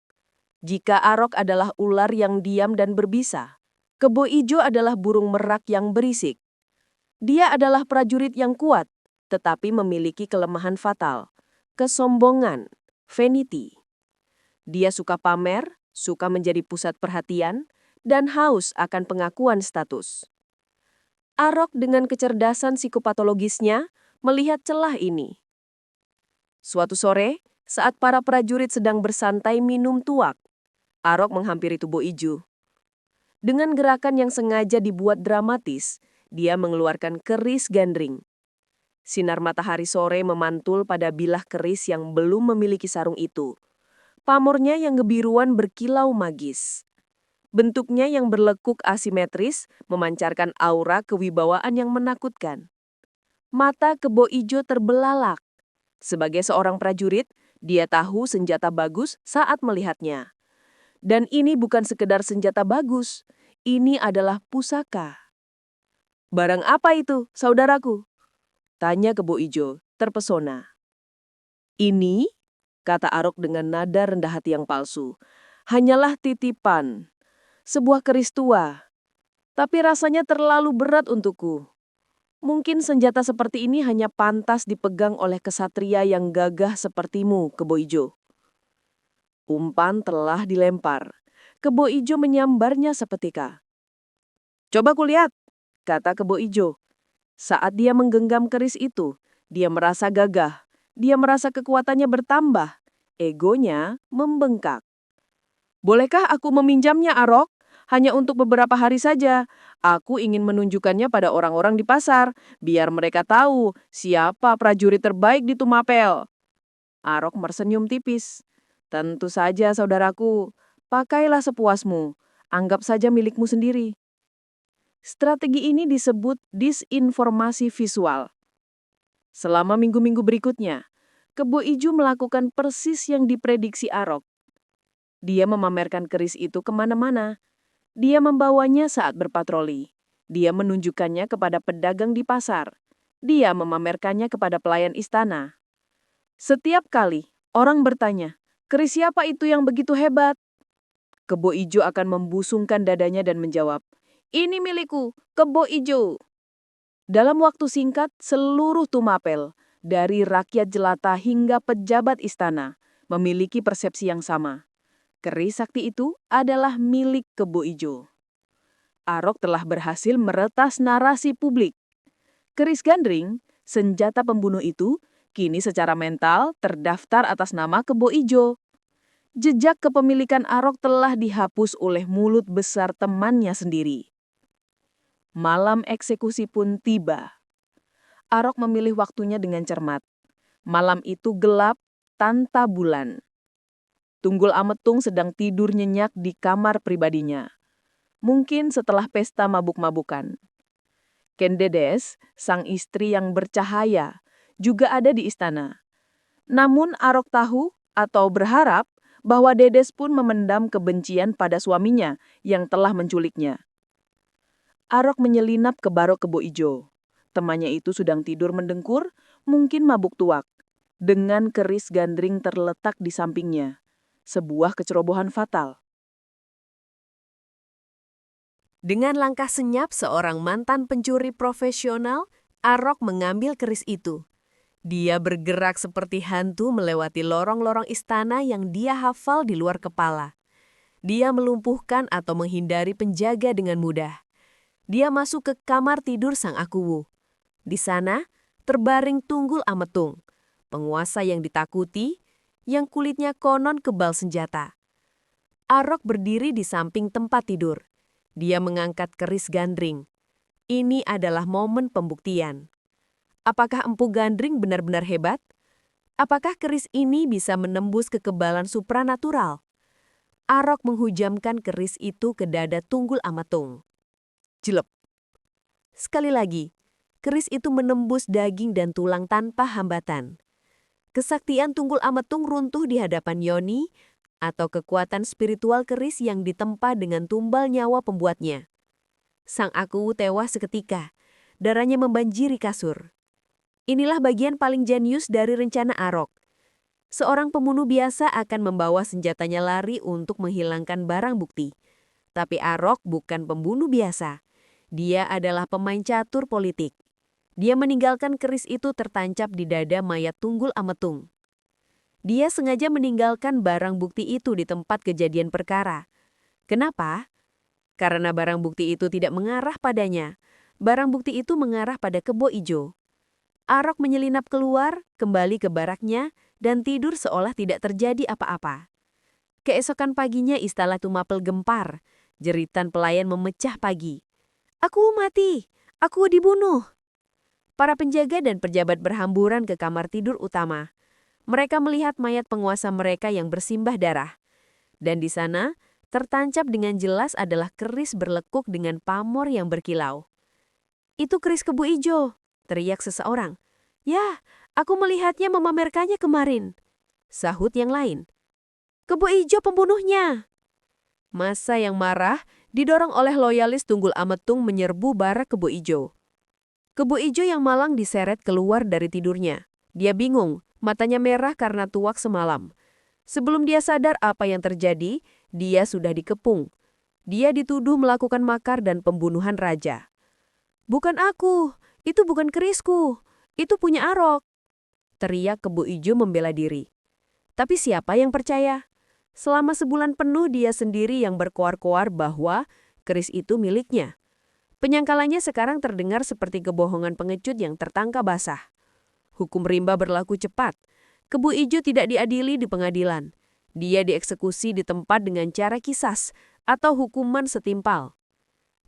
Jika Arok adalah ular yang diam dan berbisa, Kebo Ijo adalah burung merak yang berisik. Dia adalah prajurit yang kuat, tetapi memiliki kelemahan fatal, kesombongan, vanity. Dia suka pamer, suka menjadi pusat perhatian, dan haus akan pengakuan status. Arok dengan kecerdasan psikopatologisnya melihat celah ini. Suatu sore, saat para prajurit sedang bersantai minum tuak, Arok menghampiri tubuh Ijo. Dengan gerakan yang sengaja dibuat dramatis, dia mengeluarkan keris gandring. Sinar matahari sore memantul pada bilah keris yang belum memiliki sarung itu. Pamornya yang kebiruan berkilau magis. Bentuknya yang berlekuk asimetris memancarkan aura kewibawaan yang menakutkan. Mata Kebo Ijo terbelalak. Sebagai seorang prajurit, dia tahu senjata bagus saat melihatnya. Dan ini bukan sekedar senjata bagus, ini adalah pusaka. "Barang apa itu, saudaraku?" tanya Kebo Ijo, terpesona. "Ini," kata Arok dengan nada rendah hati yang palsu, "hanyalah titipan. Sebuah keris tua, tapi rasanya terlalu berat untukku. Mungkin senjata seperti ini hanya pantas dipegang oleh kesatria yang gagah sepertimu, Kebo Ijo." Umpan telah dilempar. Kebo Ijo menyambarnya seketika. "Coba kulihat," kata Kebo Ijo. Saat dia menggenggam keris itu, dia merasa gagah. Dia merasa kekuatannya bertambah. Egonya membengkak. "Bolehkah aku meminjamnya, Arok? Hanya untuk beberapa hari saja. Aku ingin menunjukkannya pada orang-orang di pasar, biar mereka tahu siapa prajurit terbaik di Tumapel." Arok tersenyum tipis. "Tentu saja, saudaraku. Pakailah sepuasmu. Anggap saja milikmu sendiri." Strategi ini disebut disinformasi visual. Selama minggu-minggu berikutnya, Kebo Ijo melakukan persis yang diprediksi Arok. Dia memamerkan keris itu kemana-mana. Dia membawanya saat berpatroli. Dia menunjukkannya kepada pedagang di pasar. Dia memamerkannya kepada pelayan istana. Setiap kali orang bertanya, "Keris siapa itu yang begitu hebat?" Kebo Ijo akan membusungkan dadanya dan menjawab, "Ini milikku, Kebo Ijo." Dalam waktu singkat, seluruh Tumapel, dari rakyat jelata hingga pejabat istana, memiliki persepsi yang sama. Keris sakti itu adalah milik Kebo Ijo. Arok telah berhasil meretas narasi publik. Keris gandring, senjata pembunuh itu, kini secara mental terdaftar atas nama Kebo Ijo. Jejak kepemilikan Arok telah dihapus oleh mulut besar temannya sendiri. Malam eksekusi pun tiba. Arok memilih waktunya dengan cermat. Malam itu gelap tanpa bulan. Tunggul Ametung sedang tidur nyenyak di kamar pribadinya. Mungkin setelah pesta mabuk-mabukan. Kendedes, sang istri yang bercahaya, juga ada di istana. Namun Arok tahu atau berharap bahwa Dedes pun memendam kebencian pada suaminya yang telah menculiknya. Arok menyelinap ke Barok Kebo Ijo. Temannya itu sedang tidur mendengkur, mungkin mabuk tuak, dengan keris gandring terletak di sampingnya. Sebuah kecerobohan fatal. Dengan langkah senyap seorang mantan pencuri profesional, Arok mengambil keris itu. Dia bergerak seperti hantu melewati lorong-lorong istana yang dia hafal di luar kepala. Dia melumpuhkan atau menghindari penjaga dengan mudah. Dia masuk ke kamar tidur Sang Akuwu. Di sana, terbaring Tunggul Ametung, penguasa yang ditakuti, yang kulitnya konon kebal senjata. Arok berdiri di samping tempat tidur. Dia mengangkat keris gandring. Ini adalah momen pembuktian. Apakah Empu Gandring benar-benar hebat? Apakah keris ini bisa menembus kekebalan supranatural? Arok menghujamkan keris itu ke dada Tunggul Amatung. Jelep. Sekali lagi, keris itu menembus daging dan tulang tanpa hambatan. Kesaktian Tunggul Amatung runtuh di hadapan Yoni, atau kekuatan spiritual keris yang ditempa dengan tumbal nyawa pembuatnya. Sang Akuwu tewas seketika, darahnya membanjiri kasur. Inilah bagian paling jenius dari rencana Arok. Seorang pembunuh biasa akan membawa senjatanya lari untuk menghilangkan barang bukti. Tapi Arok bukan pembunuh biasa. Dia adalah pemain catur politik. Dia meninggalkan keris itu tertancap di dada mayat Tunggul Ametung. Dia sengaja meninggalkan barang bukti itu di tempat kejadian perkara. Kenapa? Karena barang bukti itu tidak mengarah padanya. Barang bukti itu mengarah pada Kebo Ijo. Arok menyelinap keluar, kembali ke baraknya, dan tidur seolah tidak terjadi apa-apa. Keesokan paginya istana Tumapel gempar. Jeritan pelayan memecah pagi. "Aku mati! Aku dibunuh!" Para penjaga dan pejabat berhamburan ke kamar tidur utama. Mereka melihat mayat penguasa mereka yang bersimbah darah. Dan di sana, tertancap dengan jelas adalah keris berlekuk dengan pamor yang berkilau. "Itu keris Kebo Ijo," teriak seseorang. "Ya, aku melihatnya memamerkannya kemarin," sahut yang lain. "Kebo Ijo pembunuhnya." Massa yang marah didorong oleh loyalis Tunggul Ametung menyerbu barak Kebo Ijo. Kebo Ijo yang malang diseret keluar dari tidurnya. Dia bingung, matanya merah karena tuak semalam. Sebelum dia sadar apa yang terjadi, dia sudah dikepung. Dia dituduh melakukan makar dan pembunuhan raja. "Bukan aku, itu bukan kerisku, itu punya Arok," teriak Kebo Ijo membela diri. Tapi siapa yang percaya? Selama sebulan penuh dia sendiri yang berkoar-koar bahwa keris itu miliknya. Penyangkalannya sekarang terdengar seperti kebohongan pengecut yang tertangkap basah. Hukum rimba berlaku cepat. Kebo Ijo tidak diadili di pengadilan. Dia dieksekusi di tempat dengan cara kisas atau hukuman setimpal.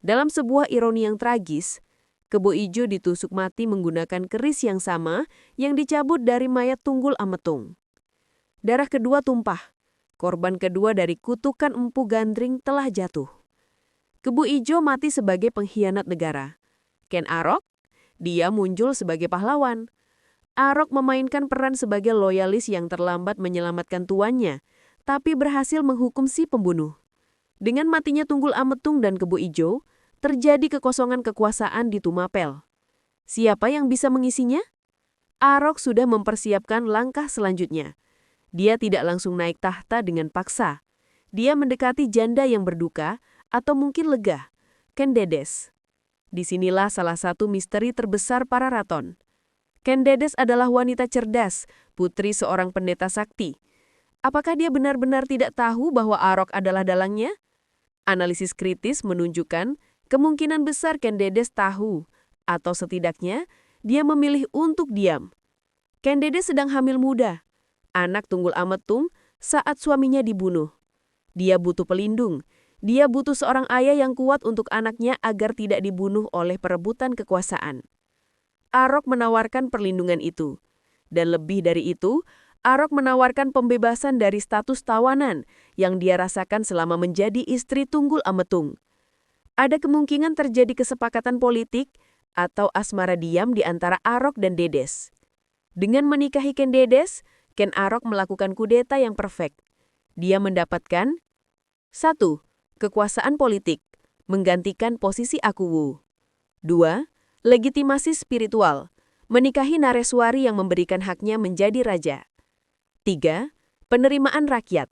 Dalam sebuah ironi yang tragis, Kebo Ijo ditusuk mati menggunakan keris yang sama yang dicabut dari mayat Tunggul Ametung. Darah kedua tumpah. Korban kedua dari kutukan Empu Gandring telah jatuh. Kebo Ijo mati sebagai pengkhianat negara. Ken Arok, dia muncul sebagai pahlawan. Arok memainkan peran sebagai loyalis yang terlambat menyelamatkan tuannya, tapi berhasil menghukum si pembunuh. Dengan matinya Tunggul Ametung dan Kebo Ijo, terjadi kekosongan kekuasaan di Tumapel. Siapa yang bisa mengisinya? Arok sudah mempersiapkan langkah selanjutnya. Dia tidak langsung naik tahta dengan paksa. Dia mendekati janda yang berduka, atau mungkin lega, Kendedes. Disinilah salah satu misteri terbesar para raton. Kendedes adalah wanita cerdas, putri seorang pendeta sakti. Apakah dia benar-benar tidak tahu bahwa Arok adalah dalangnya? Analisis kritis menunjukkan kemungkinan besar Kendedes tahu, atau setidaknya dia memilih untuk diam. Kendedes sedang hamil muda, anak Tunggul Ametung saat suaminya dibunuh. Dia butuh pelindung. Dia butuh seorang ayah yang kuat untuk anaknya agar tidak dibunuh oleh perebutan kekuasaan. Arok menawarkan perlindungan itu. Dan lebih dari itu, Arok menawarkan pembebasan dari status tawanan yang dia rasakan selama menjadi istri Tunggul Ametung. Ada kemungkinan terjadi kesepakatan politik atau asmara diam di antara Arok dan Dedes. Dengan menikahi Ken Dedes, Ken Arok melakukan kudeta yang perfect. Dia mendapatkan 1. Kekuasaan politik, menggantikan posisi Akuwu. 2. Legitimasi spiritual, menikahi Nareswari yang memberikan haknya menjadi raja. 3. Penerimaan rakyat.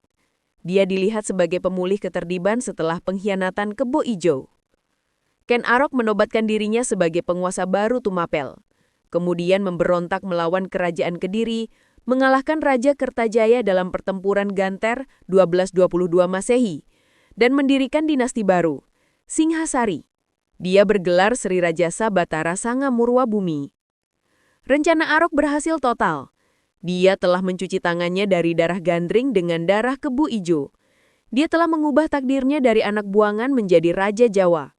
Dia dilihat sebagai pemulih ketertiban setelah pengkhianatan Kebo Ijo. Ken Arok menobatkan dirinya sebagai penguasa baru Tumapel. Kemudian memberontak melawan kerajaan Kediri, mengalahkan Raja Kertajaya dalam pertempuran Ganter 1222 Masehi, dan mendirikan dinasti baru, Singhasari. Dia bergelar Sri Rajasa Batara Sanga Murwa Bumi. Rencana Arok berhasil total. Dia telah mencuci tangannya dari darah Gandring dengan darah Kebo Ijo. Dia telah mengubah takdirnya dari anak buangan menjadi Raja Jawa.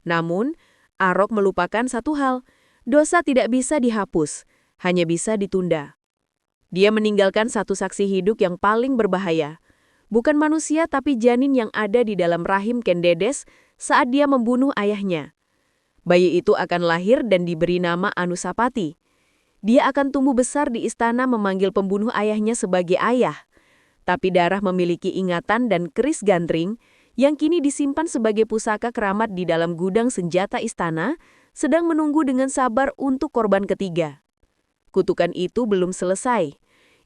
Namun, Arok melupakan satu hal, dosa tidak bisa dihapus, hanya bisa ditunda. Dia meninggalkan satu saksi hidup yang paling berbahaya. Bukan manusia tapi janin yang ada di dalam rahim Ken Dedes saat dia membunuh ayahnya. Bayi itu akan lahir dan diberi nama Anusapati. Dia akan tumbuh besar di istana memanggil pembunuh ayahnya sebagai ayah. Tapi darah memiliki ingatan dan keris gandring yang kini disimpan sebagai pusaka keramat di dalam gudang senjata istana, sedang menunggu dengan sabar untuk korban ketiga. Kutukan itu belum selesai.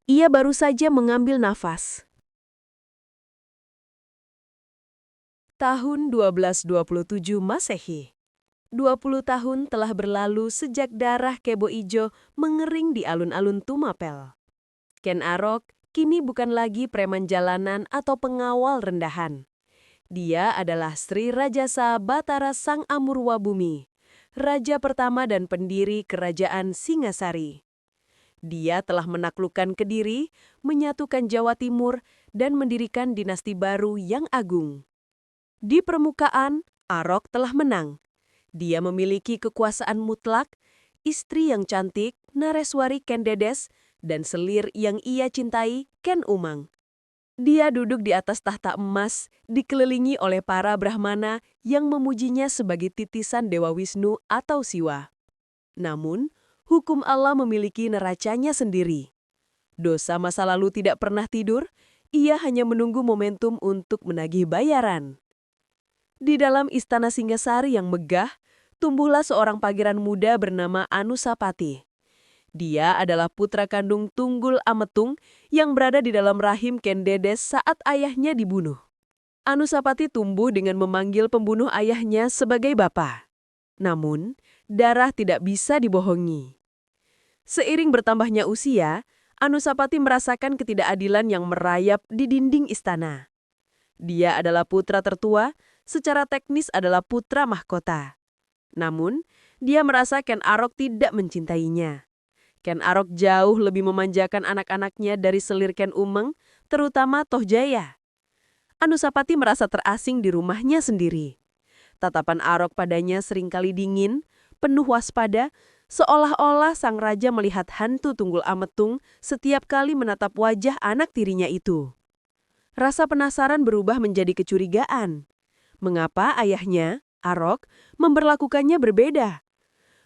Ia baru saja mengambil nafas. Tahun 1227 Masehi. 20 tahun telah berlalu sejak darah Kebo Ijo mengering di alun-alun Tumapel. Ken Arok kini bukan lagi preman jalanan atau pengawal rendahan. Dia adalah Sri Rajasa Batara Sang Amurwa Bumi, raja pertama dan pendiri kerajaan Singhasari. Dia telah menaklukkan Kediri, menyatukan Jawa Timur, dan mendirikan dinasti baru yang agung. Di permukaan, Arok telah menang. Dia memiliki kekuasaan mutlak, istri yang cantik, Nareswari Ken Dedes, dan selir yang ia cintai, Ken Umang. Dia duduk di atas tahta emas, dikelilingi oleh para Brahmana yang memujinya sebagai titisan Dewa Wisnu atau Siwa. Namun, hukum Allah memiliki neracanya sendiri. Dosa masa lalu tidak pernah tidur, ia hanya menunggu momentum untuk menagih bayaran. Di dalam istana Singhasari yang megah, tumbuhlah seorang pangeran muda bernama Anusapati. Dia adalah putra kandung Tunggul Ametung yang berada di dalam rahim Ken Dedes saat ayahnya dibunuh. Anusapati tumbuh dengan memanggil pembunuh ayahnya sebagai bapa. Namun, darah tidak bisa dibohongi. Seiring bertambahnya usia, Anusapati merasakan ketidakadilan yang merayap di dinding istana. Dia adalah putra tertua, secara teknis adalah putra mahkota. Namun, dia merasa Ken Arok tidak mencintainya. Ken Arok jauh lebih memanjakan anak-anaknya dari selir Ken Umang, terutama Tohjaya. Anusapati merasa terasing di rumahnya sendiri. Tatapan Arok padanya seringkali dingin, penuh waspada, seolah-olah sang raja melihat hantu Tunggul Ametung setiap kali menatap wajah anak tirinya itu. Rasa penasaran berubah menjadi kecurigaan. Mengapa ayahnya, Arok, memperlakukannya berbeda?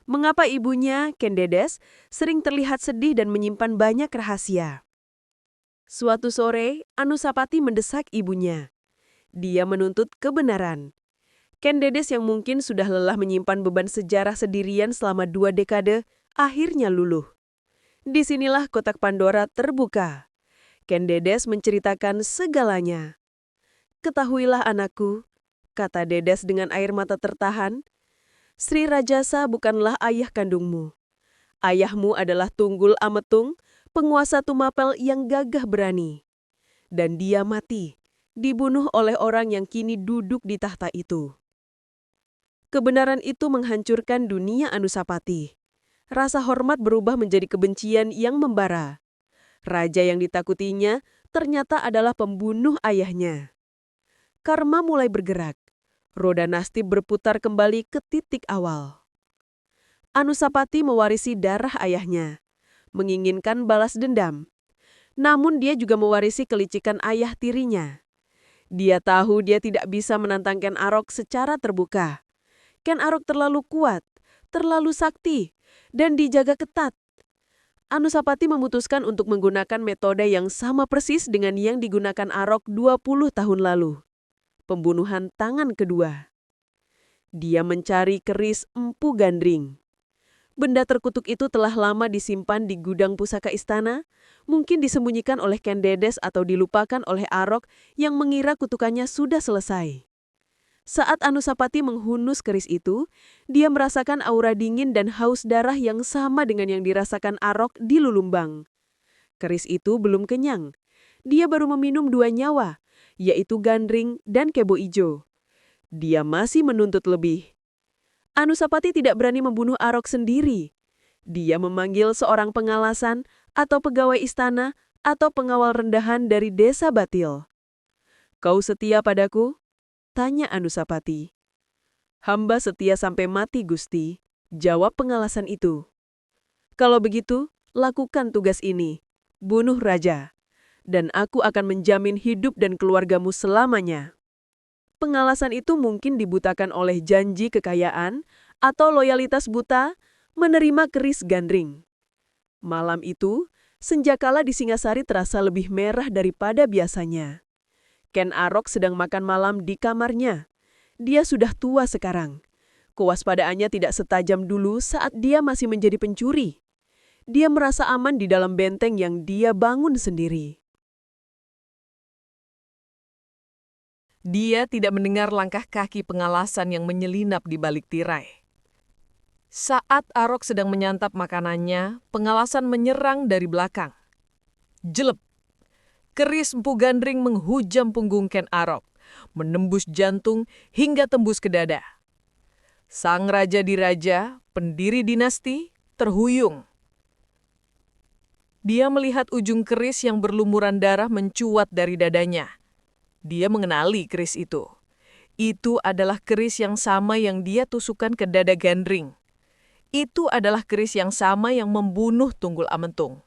Mengapa ibunya, Ken Dedes, sering terlihat sedih dan menyimpan banyak rahasia? Suatu sore, Anusapati mendesak ibunya. Dia menuntut kebenaran. Ken Dedes yang mungkin sudah lelah menyimpan beban sejarah sendirian selama 2 dekade, akhirnya luluh. Disinilah kotak Pandora terbuka. Ken Dedes menceritakan segalanya. "Ketahuilah anakku," kata Dedes dengan air mata tertahan, "Sri Rajasa bukanlah ayah kandungmu. Ayahmu adalah Tunggul Ametung, penguasa Tumapel yang gagah berani. Dan dia mati, dibunuh oleh orang yang kini duduk di tahta itu." Kebenaran itu menghancurkan dunia Anusapati. Rasa hormat berubah menjadi kebencian yang membara. Raja yang ditakutinya ternyata adalah pembunuh ayahnya. Karma mulai bergerak. Roda nasti berputar kembali ke titik awal. Anusapati mewarisi darah ayahnya, menginginkan balas dendam. Namun dia juga mewarisi kelicikan ayah tirinya. Dia tahu dia tidak bisa menantang Ken Arok secara terbuka. Ken Arok terlalu kuat, terlalu sakti, dan dijaga ketat. Anusapati memutuskan untuk menggunakan metode yang sama persis dengan yang digunakan Arok 20 tahun lalu. Pembunuhan tangan kedua. Dia mencari keris Empu Gandring. Benda terkutuk itu telah lama disimpan di gudang pusaka istana, mungkin disembunyikan oleh Ken Dedes atau dilupakan oleh Arok yang mengira kutukannya sudah selesai. Saat Anusapati menghunus keris itu, dia merasakan aura dingin dan haus darah yang sama dengan yang dirasakan Arok di Lulumbang. Keris itu belum kenyang. Dia baru meminum 2 nyawa, yaitu Gandring dan Kebo Ijo. Dia masih menuntut lebih. Anusapati tidak berani membunuh Arok sendiri. Dia memanggil seorang pengalasan atau pegawai istana atau pengawal rendahan dari desa Batil. "Kau setia padaku?" tanya Anusapati. "Hamba setia sampai mati, Gusti," jawab pengalasan itu. "Kalau begitu, lakukan tugas ini. Bunuh raja. Dan aku akan menjamin hidup dan keluargamu selamanya." Pengalasan itu mungkin dibutakan oleh janji kekayaan atau loyalitas buta menerima keris Gandring. Malam itu, senjakala di Singasari terasa lebih merah daripada biasanya. Ken Arok sedang makan malam di kamarnya. Dia sudah tua sekarang. Kewaspadaannya tidak setajam dulu saat dia masih menjadi pencuri. Dia merasa aman di dalam benteng yang dia bangun sendiri. Dia tidak mendengar langkah kaki pengalasan yang menyelinap di balik tirai. Saat Arok sedang menyantap makanannya, pengalasan menyerang dari belakang. Jelep! Keris Empu Gandring menghujam punggung Ken Arok, menembus jantung hingga tembus ke dada. Sang raja diraja, pendiri dinasti, terhuyung. Dia melihat ujung keris yang berlumuran darah mencuat dari dadanya. Dia mengenali keris itu. Itu adalah keris yang sama yang dia tusukkan ke dada Gandring. Itu adalah keris yang sama yang membunuh Tunggul Amentung.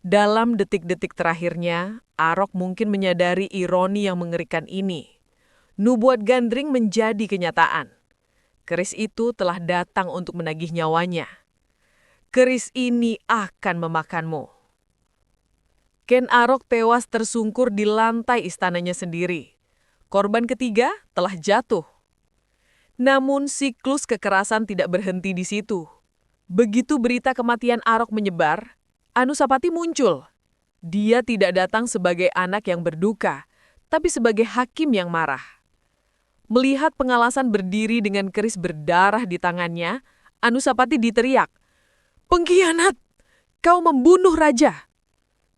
Dalam detik-detik terakhirnya, Arok mungkin menyadari ironi yang mengerikan ini. Nubuat Gandring menjadi kenyataan. Keris itu telah datang untuk menagih nyawanya. Keris ini akan memakanmu. Ken Arok tewas tersungkur di lantai istananya sendiri. Korban ketiga telah jatuh. Namun siklus kekerasan tidak berhenti di situ. Begitu berita kematian Arok menyebar, Anusapati muncul. Dia tidak datang sebagai anak yang berduka, tapi sebagai hakim yang marah. Melihat pengalasan berdiri dengan keris berdarah di tangannya, Anusapati diteriak, "Pengkhianat! Kau membunuh raja!"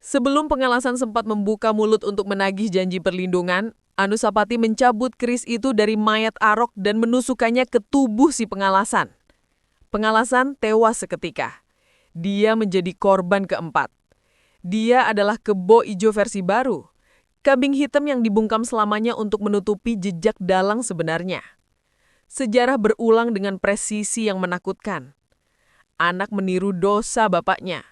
Sebelum pengalasan sempat membuka mulut untuk menagih janji perlindungan, Anusapati mencabut keris itu dari mayat Arok dan menusukkannya ke tubuh si pengalasan. Pengalasan tewas seketika. Dia menjadi korban keempat. Dia adalah Kebo Ijo versi baru, kambing hitam yang dibungkam selamanya untuk menutupi jejak dalang sebenarnya. Sejarah berulang dengan presisi yang menakutkan. Anak meniru dosa bapaknya.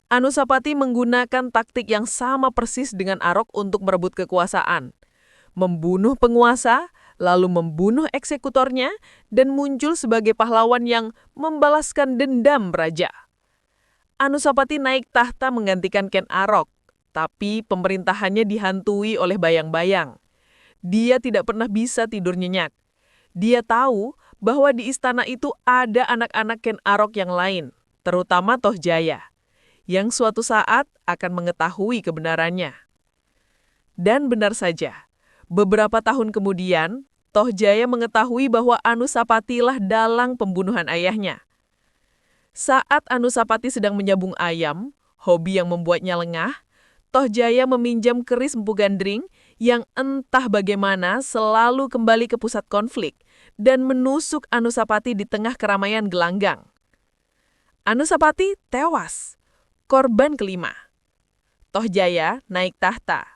Anusapati menggunakan taktik yang sama persis dengan Arok untuk merebut kekuasaan. Membunuh penguasa, lalu membunuh eksekutornya, dan muncul sebagai pahlawan yang membalaskan dendam raja. Anusapati naik tahta menggantikan Ken Arok, tapi pemerintahannya dihantui oleh bayang-bayang. Dia tidak pernah bisa tidur nyenyak. Dia tahu bahwa di istana itu ada anak-anak Ken Arok yang lain, terutama Toh Jaya, yang suatu saat akan mengetahui kebenarannya. Dan benar saja, beberapa tahun kemudian, Toh Jaya mengetahui bahwa Anusapatilah dalang pembunuhan ayahnya. Saat Anusapati sedang menyabung ayam, hobi yang membuatnya lengah, Toh Jaya meminjam keris Empu Gandring yang entah bagaimana selalu kembali ke pusat konflik dan menusuk Anusapati di tengah keramaian gelanggang. Anusapati tewas. Korban kelima. Toh Jaya naik tahta.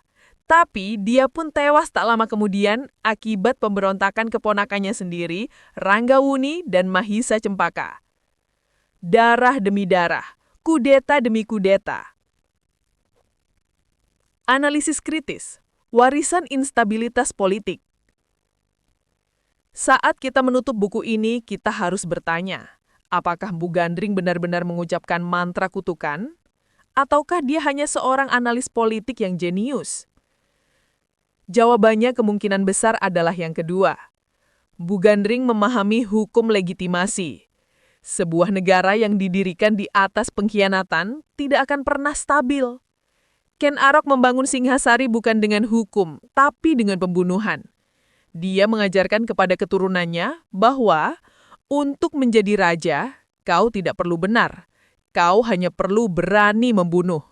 Tapi dia pun tewas tak lama kemudian akibat pemberontakan keponakannya sendiri, Ranggawuni dan Mahisa Cempaka. Darah demi darah, kudeta demi kudeta. Analisis kritis, warisan instabilitas politik. Saat kita menutup buku ini, kita harus bertanya, apakah Bu Gandring benar-benar mengucapkan mantra kutukan? Ataukah dia hanya seorang analis politik yang jenius? Jawabannya kemungkinan besar adalah yang kedua. Bu Gandring memahami hukum legitimasi. Sebuah negara yang didirikan di atas pengkhianatan tidak akan pernah stabil. Ken Arok membangun Singhasari bukan dengan hukum, tapi dengan pembunuhan. Dia mengajarkan kepada keturunannya bahwa untuk menjadi raja, kau tidak perlu benar. Kau hanya perlu berani membunuh.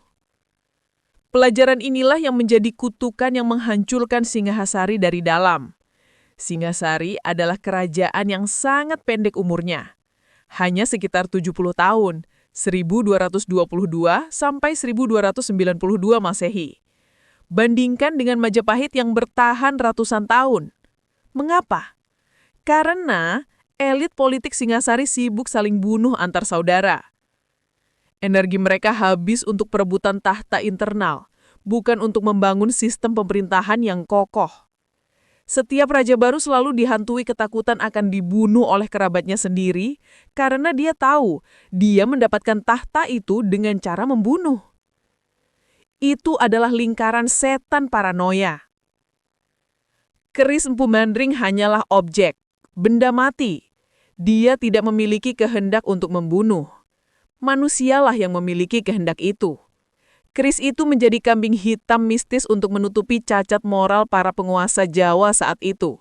Pelajaran inilah yang menjadi kutukan yang menghancurkan Singhasari dari dalam. Singhasari adalah kerajaan yang sangat pendek umurnya. Hanya sekitar 70 tahun, 1222 sampai 1292 Masehi. Bandingkan dengan Majapahit yang bertahan ratusan tahun. Mengapa? Karena elit politik Singhasari sibuk saling bunuh antar saudara. Energi mereka habis untuk perebutan tahta internal, bukan untuk membangun sistem pemerintahan yang kokoh. Setiap raja baru selalu dihantui ketakutan akan dibunuh oleh kerabatnya sendiri karena dia tahu dia mendapatkan tahta itu dengan cara membunuh. Itu adalah lingkaran setan paranoia. Keris Empu Mandring hanyalah objek, benda mati. Dia tidak memiliki kehendak untuk membunuh. Manusialah yang memiliki kehendak itu. Keris itu menjadi kambing hitam mistis untuk menutupi cacat moral para penguasa Jawa saat itu.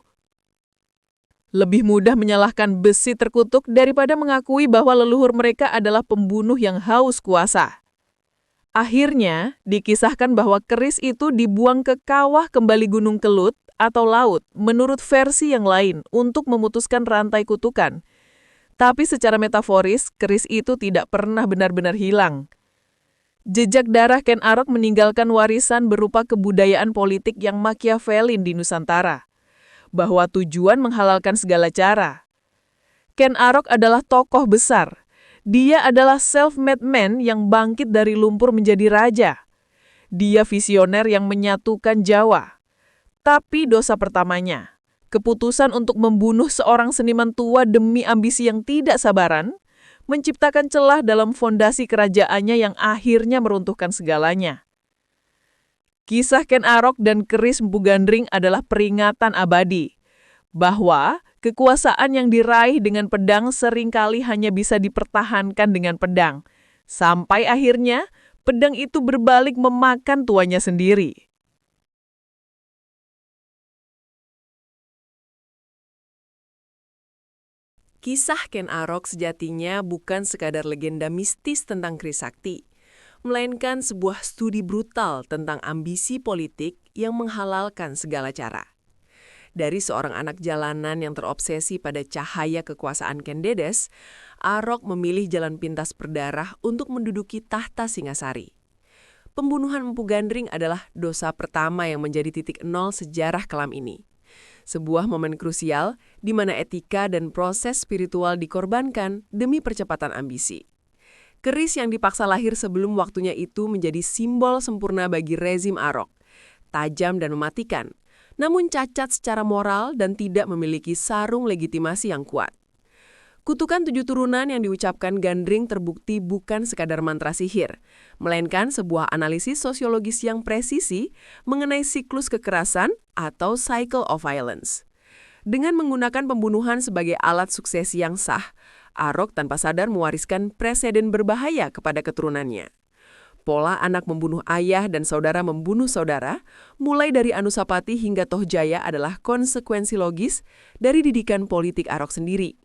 Lebih mudah menyalahkan besi terkutuk daripada mengakui bahwa leluhur mereka adalah pembunuh yang haus kuasa. Akhirnya, dikisahkan bahwa keris itu dibuang ke kawah kembali Gunung Kelut atau laut menurut versi yang lain untuk memutuskan rantai kutukan. Tapi secara metaforis, keris itu tidak pernah benar-benar hilang. Jejak darah Ken Arok meninggalkan warisan berupa kebudayaan politik yang Machiavellin di Nusantara, bahwa tujuan menghalalkan segala cara. Ken Arok adalah tokoh besar. Dia adalah self-made man yang bangkit dari lumpur menjadi raja. Dia visioner yang menyatukan Jawa. Tapi dosa pertamanya, keputusan untuk membunuh seorang seniman tua demi ambisi yang tidak sabaran, menciptakan celah dalam fondasi kerajaannya yang akhirnya meruntuhkan segalanya. Kisah Ken Arok dan keris Empu Gandring adalah peringatan abadi, bahwa kekuasaan yang diraih dengan pedang seringkali hanya bisa dipertahankan dengan pedang, sampai akhirnya pedang itu berbalik memakan tuannya sendiri. Kisah Ken Arok sejatinya bukan sekadar legenda mistis tentang keris sakti, melainkan sebuah studi brutal tentang ambisi politik yang menghalalkan segala cara. Dari seorang anak jalanan yang terobsesi pada cahaya kekuasaan Ken Dedes, Arok memilih jalan pintas berdarah untuk menduduki tahta Singhasari. Pembunuhan Empu Gandring adalah dosa pertama yang menjadi titik nol sejarah kelam ini. Sebuah momen krusial di mana etika dan proses spiritual dikorbankan demi percepatan ambisi. Keris yang dipaksa lahir sebelum waktunya itu menjadi simbol sempurna bagi rezim Arok, tajam dan mematikan, namun cacat secara moral dan tidak memiliki sarung legitimasi yang kuat. Kutukan 7 turunan yang diucapkan Gandring terbukti bukan sekadar mantra sihir, melainkan sebuah analisis sosiologis yang presisi mengenai siklus kekerasan atau cycle of violence. Dengan menggunakan pembunuhan sebagai alat suksesi yang sah, Arok tanpa sadar mewariskan preseden berbahaya kepada keturunannya. Pola anak membunuh ayah dan saudara membunuh saudara, mulai dari Anusapati hingga Tohjaya adalah konsekuensi logis dari didikan politik Arok sendiri.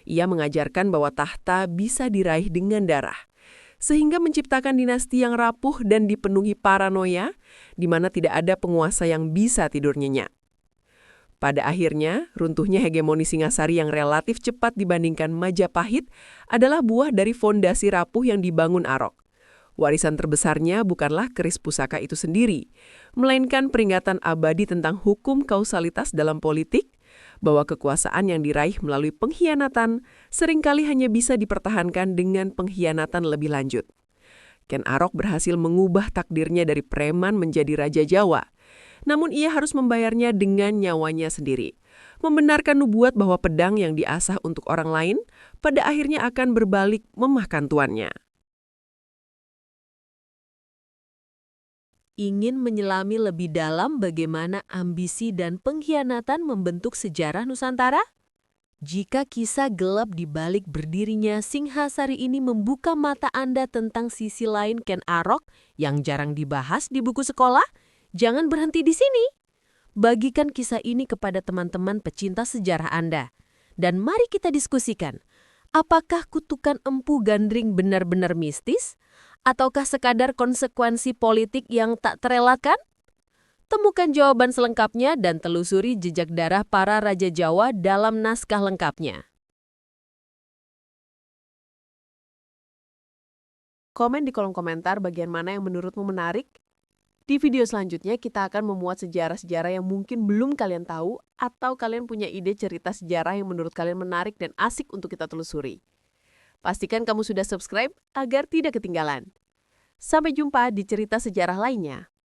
Ia mengajarkan bahwa tahta bisa diraih dengan darah, sehingga menciptakan dinasti yang rapuh dan dipenuhi paranoia, di mana tidak ada penguasa yang bisa tidur nyenyak. Pada akhirnya, runtuhnya hegemoni Singhasari yang relatif cepat dibandingkan Majapahit adalah buah dari fondasi rapuh yang dibangun Arok. Warisan terbesarnya bukanlah keris pusaka itu sendiri, melainkan peringatan abadi tentang hukum kausalitas dalam politik, bahwa kekuasaan yang diraih melalui pengkhianatan seringkali hanya bisa dipertahankan dengan pengkhianatan lebih lanjut. Ken Arok berhasil mengubah takdirnya dari preman menjadi raja Jawa, namun ia harus membayarnya dengan nyawanya sendiri, membenarkan nubuat bahwa pedang yang diasah untuk orang lain pada akhirnya akan berbalik memakan tuannya. Ingin menyelami lebih dalam bagaimana ambisi dan pengkhianatan membentuk sejarah Nusantara? Jika kisah gelap di balik berdirinya Singhasari ini membuka mata Anda tentang sisi lain Ken Arok yang jarang dibahas di buku sekolah, jangan berhenti di sini. Bagikan kisah ini kepada teman-teman pecinta sejarah Anda. Dan mari kita diskusikan, apakah kutukan Empu Gandring benar-benar mistis? Ataukah sekadar konsekuensi politik yang tak terelakkan? Temukan jawaban selengkapnya dan telusuri jejak darah para Raja Jawa dalam naskah lengkapnya. Komen di kolom komentar bagian mana yang menurutmu menarik. Di video selanjutnya kita akan memuat sejarah-sejarah yang mungkin belum kalian tahu atau kalian punya ide cerita sejarah yang menurut kalian menarik dan asik untuk kita telusuri. Pastikan kamu sudah subscribe agar tidak ketinggalan. Sampai jumpa di cerita sejarah lainnya.